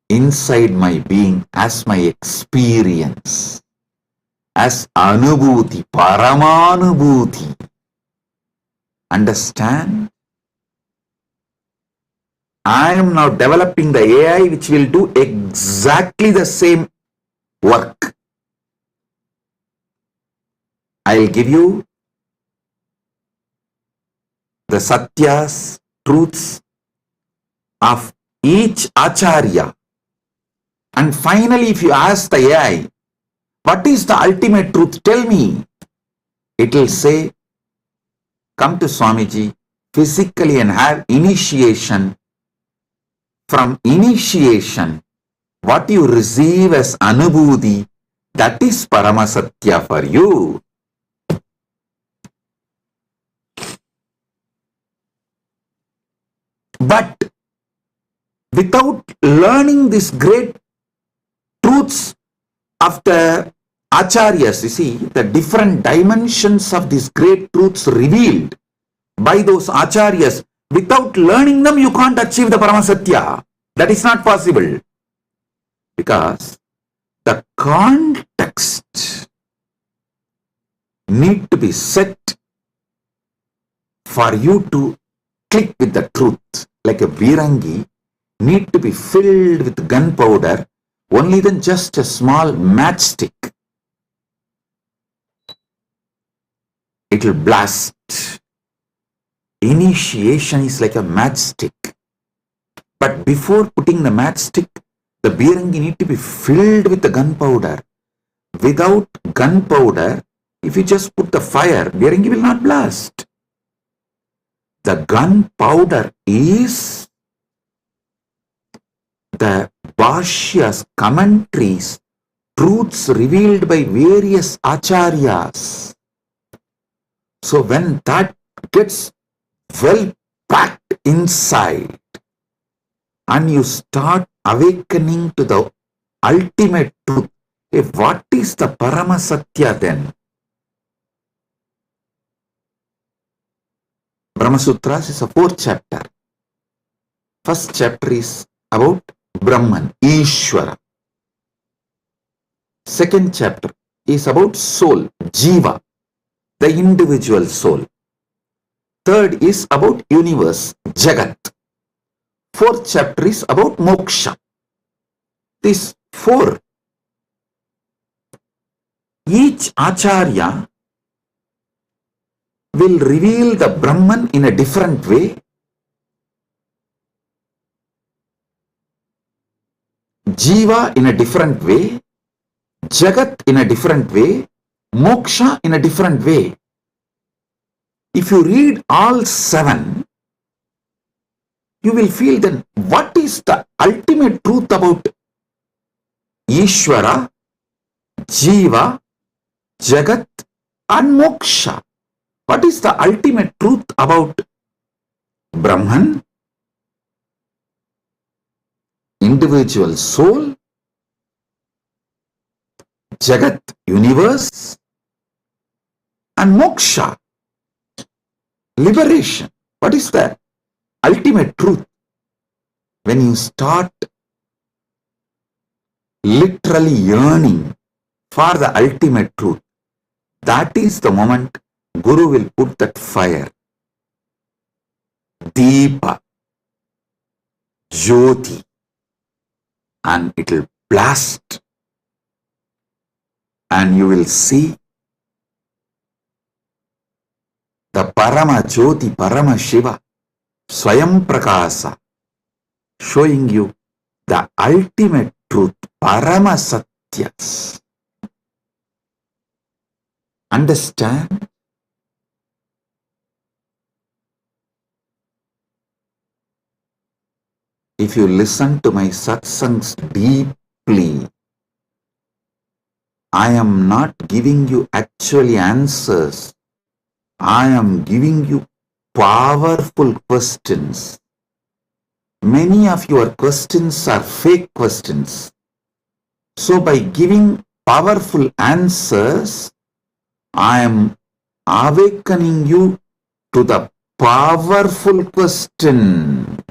A: inside my being as my experience, as anubhuti, paramanubhuti. Understand? I am now developing the AI which will do exactly the same work. I will give you the satyas, truths of each acharya. And finally, if you ask the AI, what is the ultimate truth? Tell me. It will say, come to Swamiji physically and have initiation. From initiation, what you receive as anubhuti, that is Paramasatya for you. But without learning these great truths of the acharyas, you see, the different dimensions of these great truths revealed by those acharyas, without learning them, you can't achieve the Paramasatya. That is not possible. Because the context need to be set for you to click with the truth. Like a virangi need to be filled with gunpowder, only then just a small matchstick. It will blast. Initiation is like a matchstick. But before putting the matchstick, the virangi need to be filled with the gunpowder. Without gunpowder, if you just put the fire, virangi will not blast. The gunpowder is the bhashyas, commentaries, truths revealed by various acharyas. So when that gets well packed inside and you start awakening to the ultimate truth, what is the Paramasatya then? Brahma Sutras is a 4th chapter. First chapter is about Brahman, Ishvara. Second chapter is about soul, Jiva, the individual soul. Third is about universe, Jagat. Fourth chapter is about moksha. These four. Each acharya will reveal the Brahman in a different way. Jiva in a different way. Jagat in a different way. Moksha in a different way. If you read all seven, you will feel then what is the ultimate truth about Ishvara, Jiva, Jagat and Moksha. What is the ultimate truth about Brahman, individual soul, Jagat, universe, and Moksha, liberation? What is the ultimate truth? When you start literally yearning for the ultimate truth, that is the moment Guru will put that fire, Deepa, Jyoti, and it will blast, and you will see the Parama Jyoti, Parama Shiva, Swayam Prakasa, showing you the ultimate truth, Parama Satyas. Understand? If you listen to my satsangs deeply, I am not giving you actually answers. I am giving you powerful questions. Many of your questions are fake questions. So by giving powerful answers, I am awakening you to the powerful question.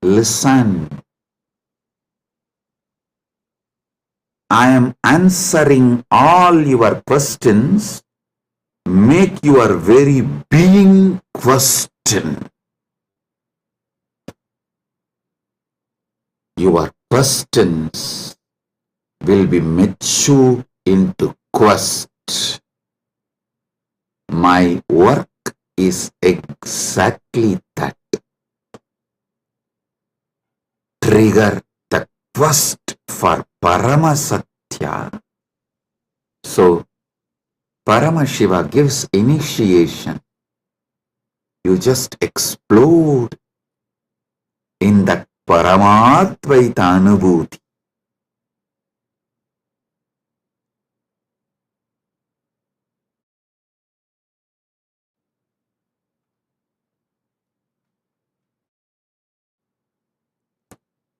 A: Listen. I am answering all your questions. Make your very being question. Your questions will be matured into quest. My work is exactly that. Trigger the quest for Parama Satya. So, Paramashiva gives initiation. You just explode in that Paramadvaita Anubhuti.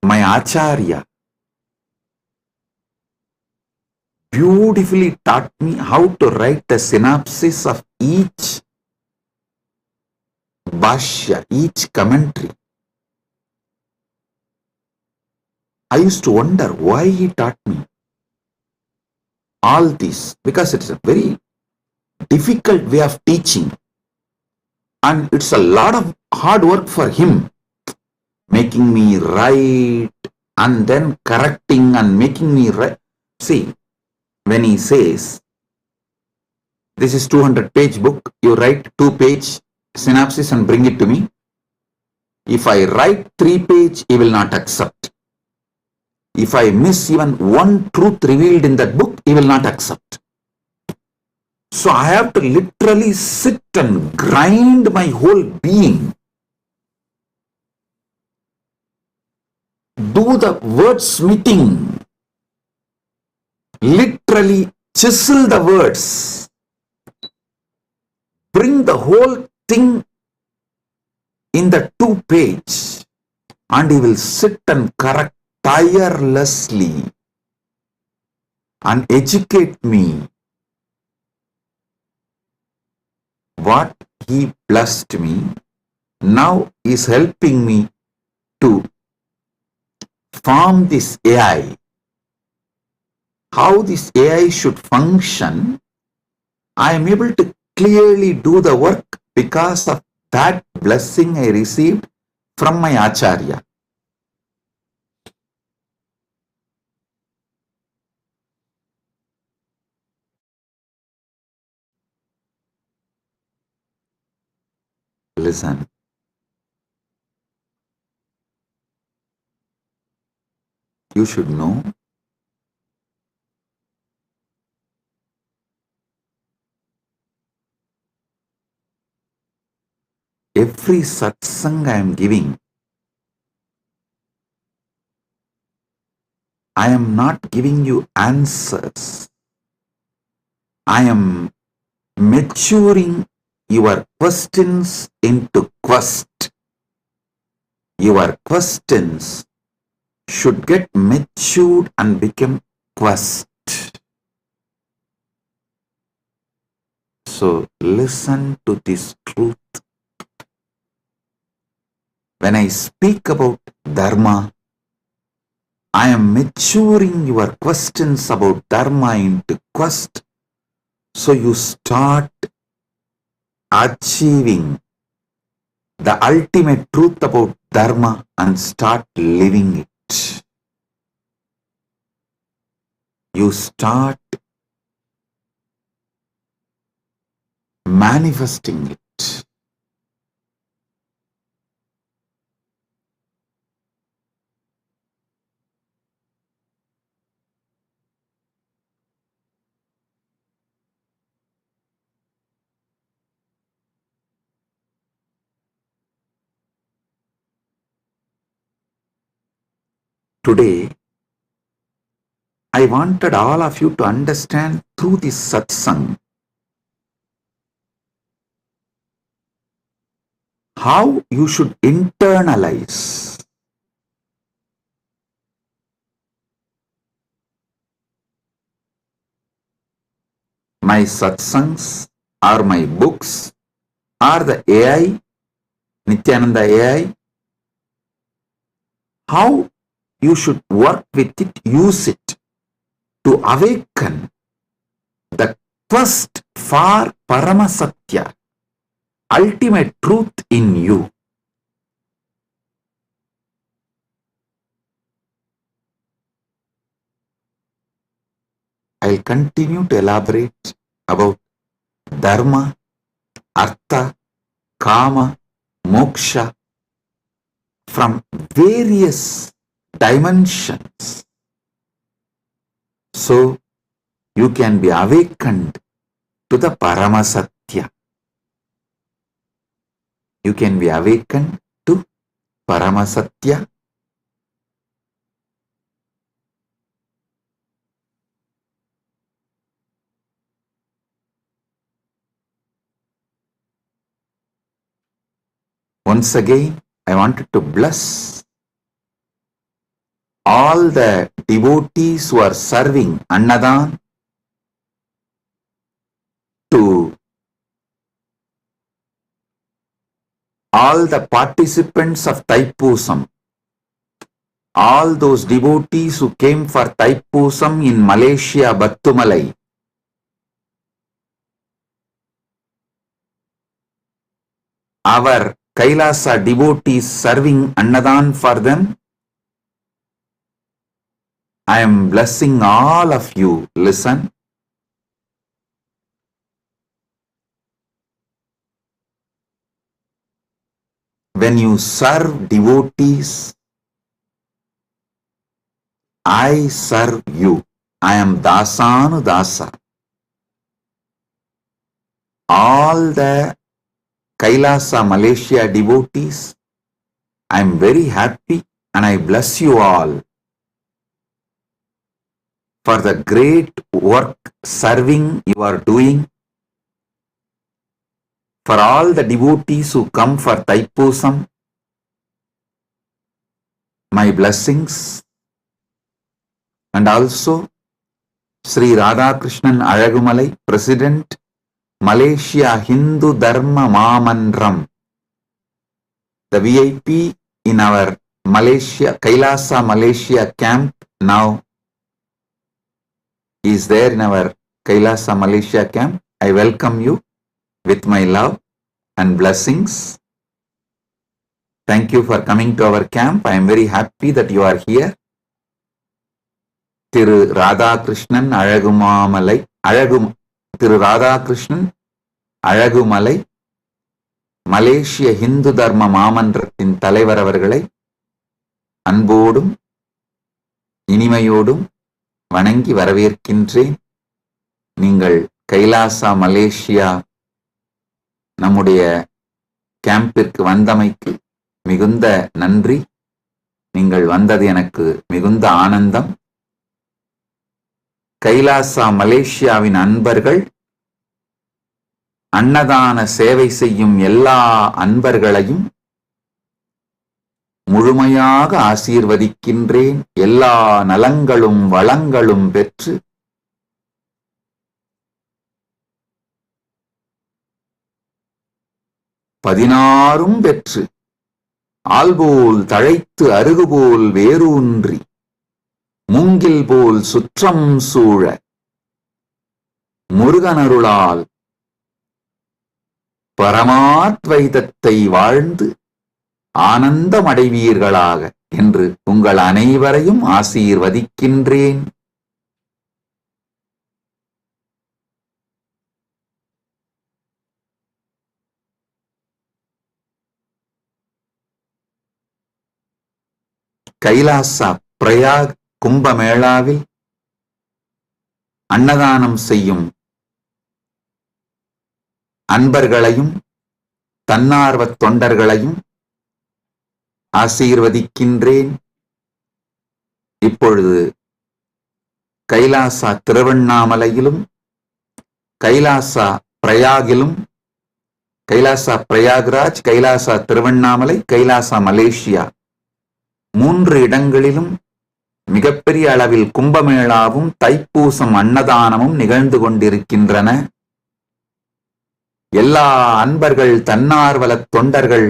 A: My Acharya beautifully taught me how to write a synopsis of each bhashya, each commentary. I used to wonder why he taught me all this, because it's a very difficult way of teaching and it's a lot of hard work for him, making me write and then correcting and making me write. See, when he says, this is 200-page book, you write 2-page synopsis and bring it to me. If I write 3-page, he will not accept. If I miss even one truth revealed in that book, he will not accept. So I have to literally sit and grind my whole being. Do the wordsmithing. Literally chisel the words. Bring the whole thing in the 2-page and he will sit and correct tirelessly and educate me. What he blessed me now is helping me to form this AI how this AI should function, I am able to clearly do the work because of that blessing I received from my Acharya. Listen. You should know every satsang I am giving, I am not giving you answers. I am maturing your questions into quest. Your questions should get matured and become quest. So listen to this truth. When I speak about Dharma, I am maturing your questions about Dharma into quest, so you start achieving the ultimate truth about Dharma and start living it. You start manifesting it. Today, I wanted all of you to understand through this satsang how you should internalize my satsangs or my books or the AI, Nithyananda AI, how you should work with it, use it to awaken the quest for Paramasatya, ultimate truth in you. I'll continue to elaborate about Dharma, Artha, Kama, Moksha from various dimensions, so you can be awakened to the Paramasatya. You can be awakened to Paramasatya. Once again, I wanted to bless all the devotees who are serving Annadan, to all the participants of Thaipusam, all those devotees who came for Thaipusam in Malaysia, Battumalai. Our Kailasa devotees serving Annadan for them. I am blessing all of you. Listen. When you serve devotees, I serve you. I am Dasanu Dasa. All the Kailasa Malaysia devotees, I am very happy and I bless you all for the great work serving you are doing. For all the devotees who come for Thaipusam, my blessings. And also Sri Radhakrishnan Alagumalai, President, Malaysia Hindu Dharma Mahamandram, the VIP in our Malaysia, Kailasa Malaysia camp now. is there in our Kailasa, Malaysia camp. I welcome you with my love and blessings. Thank you for coming to our camp. I am very happy that you are here. திரு ராதாகிருஷ்ணன் அழகுமாமலை திரு ராதாகிருஷ்ணன் அழகுமலை மலேசிய இந்து தர்ம மாமன்றத்தின் தலைவர் அவர்களை அன்போடும் இனிமையோடும் வணங்கி வரவேற்கின்றேன். நீங்கள் Kailasa Malaysia நம்முடைய கேம்பிற்கு வந்தமைக்கு மிகுந்த நன்றி. நீங்கள் வந்தது எனக்கு மிகுந்த ஆனந்தம். கைலாசா மலேசியாவின் அன்பர்கள், அன்னதான சேவை செய்யும் எல்லா அன்பர்களையும் முழுமையாக ஆசீர்வதிக்கின்றேன். எல்லா நலங்களும் வளங்களும் பெற்று பதினாறும் பெற்று ஆல்போல் தழைத்து அருகுபோல் வேரூன்றி மூங்கில் போல் சுற்றம் சூழ முருகனருளால் பரமாத்வைதத்தை வாழ்ந்து ஆனந்தமடைவீர்களாக என்று உங்கள் அனைவரையும் ஆசீர்வதிக்கின்றேன். கைலாசா பிரயாக் கும்பமேளாவில் அன்னதானம் செய்யும் அன்பர்களையும் தன்னார்வத் தொண்டர்களையும் ஆசீர்வதிக்கின்றேன். இப்பொழுது கைலாசா திருவண்ணாமலையிலும் கைலாசா பிரயாகிலும், கைலாசா பிரயாக்ராஜ், கைலாசா திருவண்ணாமலை, கைலாசா மலேசியா 3 இடங்களிலும் மிகப்பெரிய அளவில் கும்பமேளாவும் தைப்பூசம் அன்னதானமும் நிகழ்ந்து கொண்டிருக்கின்றன. எல்லா அன்பர்கள், தன்னார்வல தொண்டர்கள்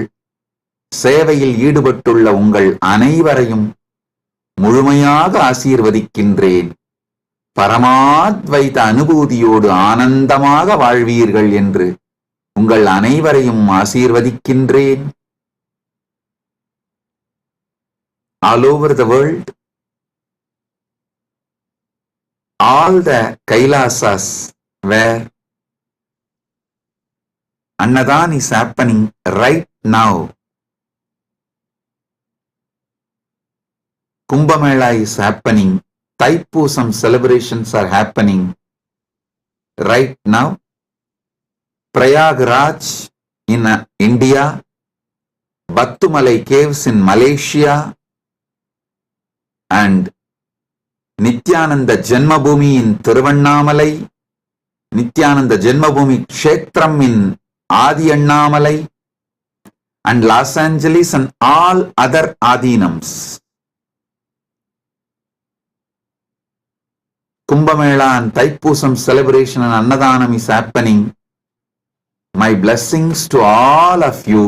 A: சேவையில் ஈடுபட்டுள்ள உங்கள் அனைவரையும் முழுமையாக ஆசீர்வதிக்கின்றேன். பரமாத்வைத அனுபூதியோடு ஆனந்தமாக வாழ்வீர்கள் என்று உங்கள் அனைவரையும் ஆசீர்வதிக்கின்றேன். All over the world, all the Kailasas where Annadan is happening right now, Kumbhamela is happening, Thaipusam celebrations are happening right now. Prayagraj in India, Battumalai caves in Malaysia, and Nithyananda Janmabhoomi in Thiruvannamalai, Nithyananda Janmabhoomi Kshetram in Adi Annamalai, and Los Angeles and all other Adinams. Kumbhamela and Thaipusam celebration and Annadanam is happening. My blessings to all of you,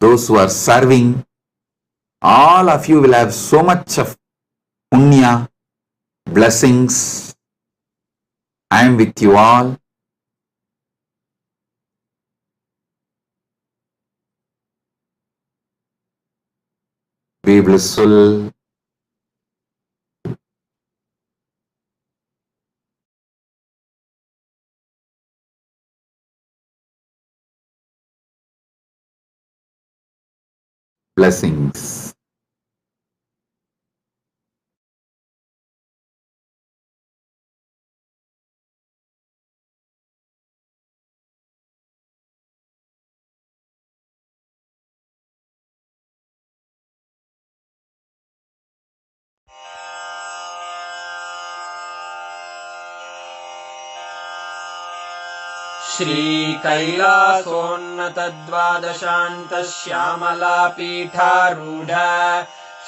A: those who are serving. All of you will have so much of punya, blessings. I am with you all. Be blissful. Blessings.
H: श्रीकैलासोन्नतद्वादशान्तश्यामलापीठारूढ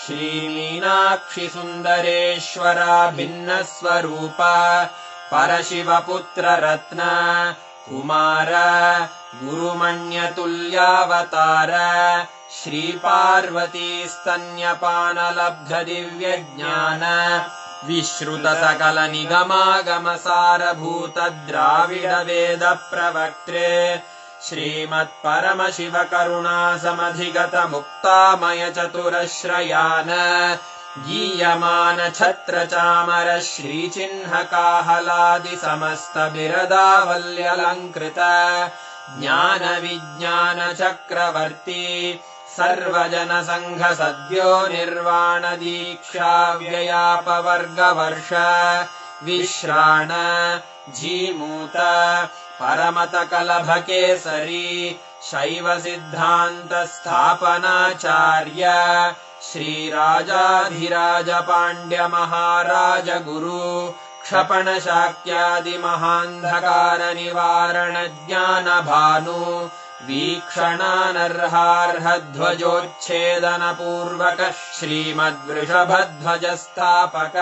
H: श्रीमीनाक्षिसुन्दरेश्वरा भिन्नस्वरूप परशिवपुत्ररत्न Kumar गुरुमण्यतुल्यावतार श्रीपार्वतीस्तन्यपानलब्धदिव्यज्ञान विश्रुत सकल निगमागमसारभूत द्राविड वेद प्रवक्त्रे श्रीमत्परमशिव करुणा समधिगत मुक्तामय चतुरश्रयान गीयमान छत्र चामर श्रीचिह्न काहलादि समस्त बिरदावल्यलङ्कृत ज्ञान विज्ञान चक्रवर्ती सर्वजन संघ सद्यो निर्वाण दीक्षा व्ययापवर्गवर्ष विश्राण जीमूत परमत कलभ केसरी शैव सिद्धान्त स्थापनाचार्य श्रीराजाधिराज पाण्ड्य महाराज गुरु क्षपण शाक्यादि महान्धकार निवारण ज्ञान भानु वीक्षणानर्हार्ह ध्वजोच्छेदन पूर्वक श्रीमद्वृषभध्वज स्थापक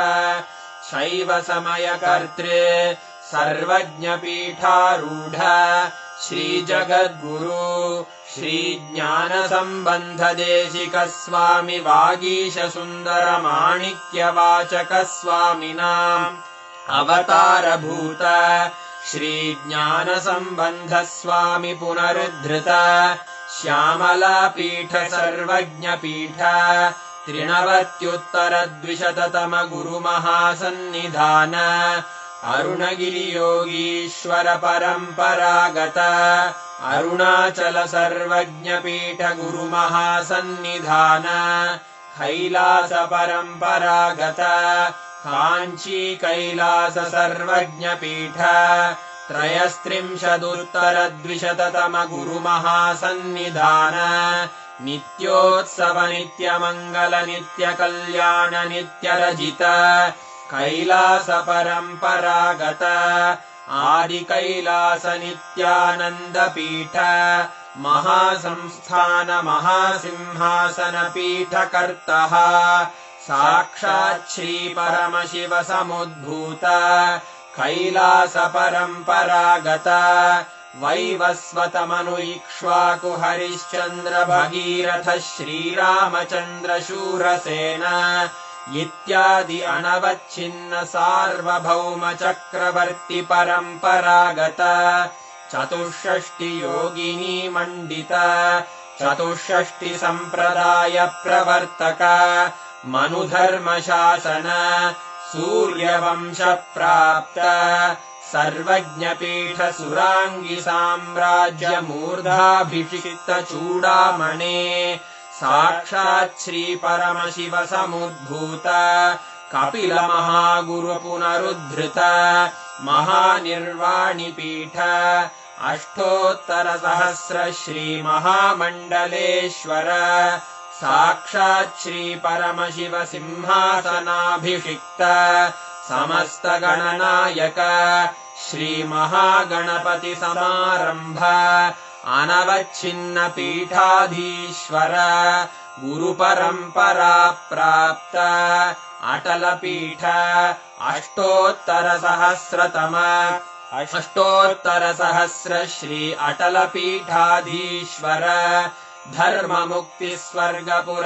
H: शैव समय कर्त्रे सर्वज्ञ पीठारूढ श्री जगद्गुरु श्री ज्ञान संबंध देशिक स्वामी वागीश सुंदर माणिक्य वाचक स्वामिनाम् अवतार भूत श्री ज्ञान संबंध स्वामी पुनरुद्धृत श्यामला पीठ सर्वज्ञ पीठ 93 गुरु महासन्निधान अरुणगिरि योगीश्वर परंपरागत अरुणाचल सर्वज्ञ पीठ गुरु महासन्निधान कैलास परंपरागत कांची कैलास सर्वज्ञ पीठ 33 गुरु महासन्निधान नित्योत्सव नित्य मंगल नित्य कल्याण नित्य रजित कैलास परंपरागत आदि कैलास नित्यानंद पीठ महासंस्थान महासिंहासन पीठ कर्तः साक्षात् श्री परमशिव समुद्भूत कैलास परंपरागत वैवस्वत मनु इक्ष्वाकु हरिश्चंद्र भगीरथ श्रीरामचंद्र शूरसेन इत्यादि अनवच्छिन्न सार्वभौम चक्रवर्ती परंपरागत 64 योगिनी मंडित 64 संप्रदाय प्रवर्तक मनुधर्म शासन सूर्यवंश प्राप्त सर्वज्ञ पीठ सुरांगी साम्राज्य मूर्धाभिषिक्त चूड़ामणे साक्षात् श्री परमशिव समुद्भूत कपिल महागुरु पुनरुद्धृत महानिर्वाणि पीठ अष्टोत्तर सहस्र श्री महामंडलेश्वर साक्षात् श्री परमशिव सिंहासनाभिषिक्त समस्त गणनायक श्री महागणपति समारंभ अनवच्छिन्न पीठाधीश्वर गुरु परंपरा प्राप्त अटल पीठ अष्टोत्तर सहस्र श्री अटल पीठाधीश्वर धर्म मुक्ति स्वर्गपुर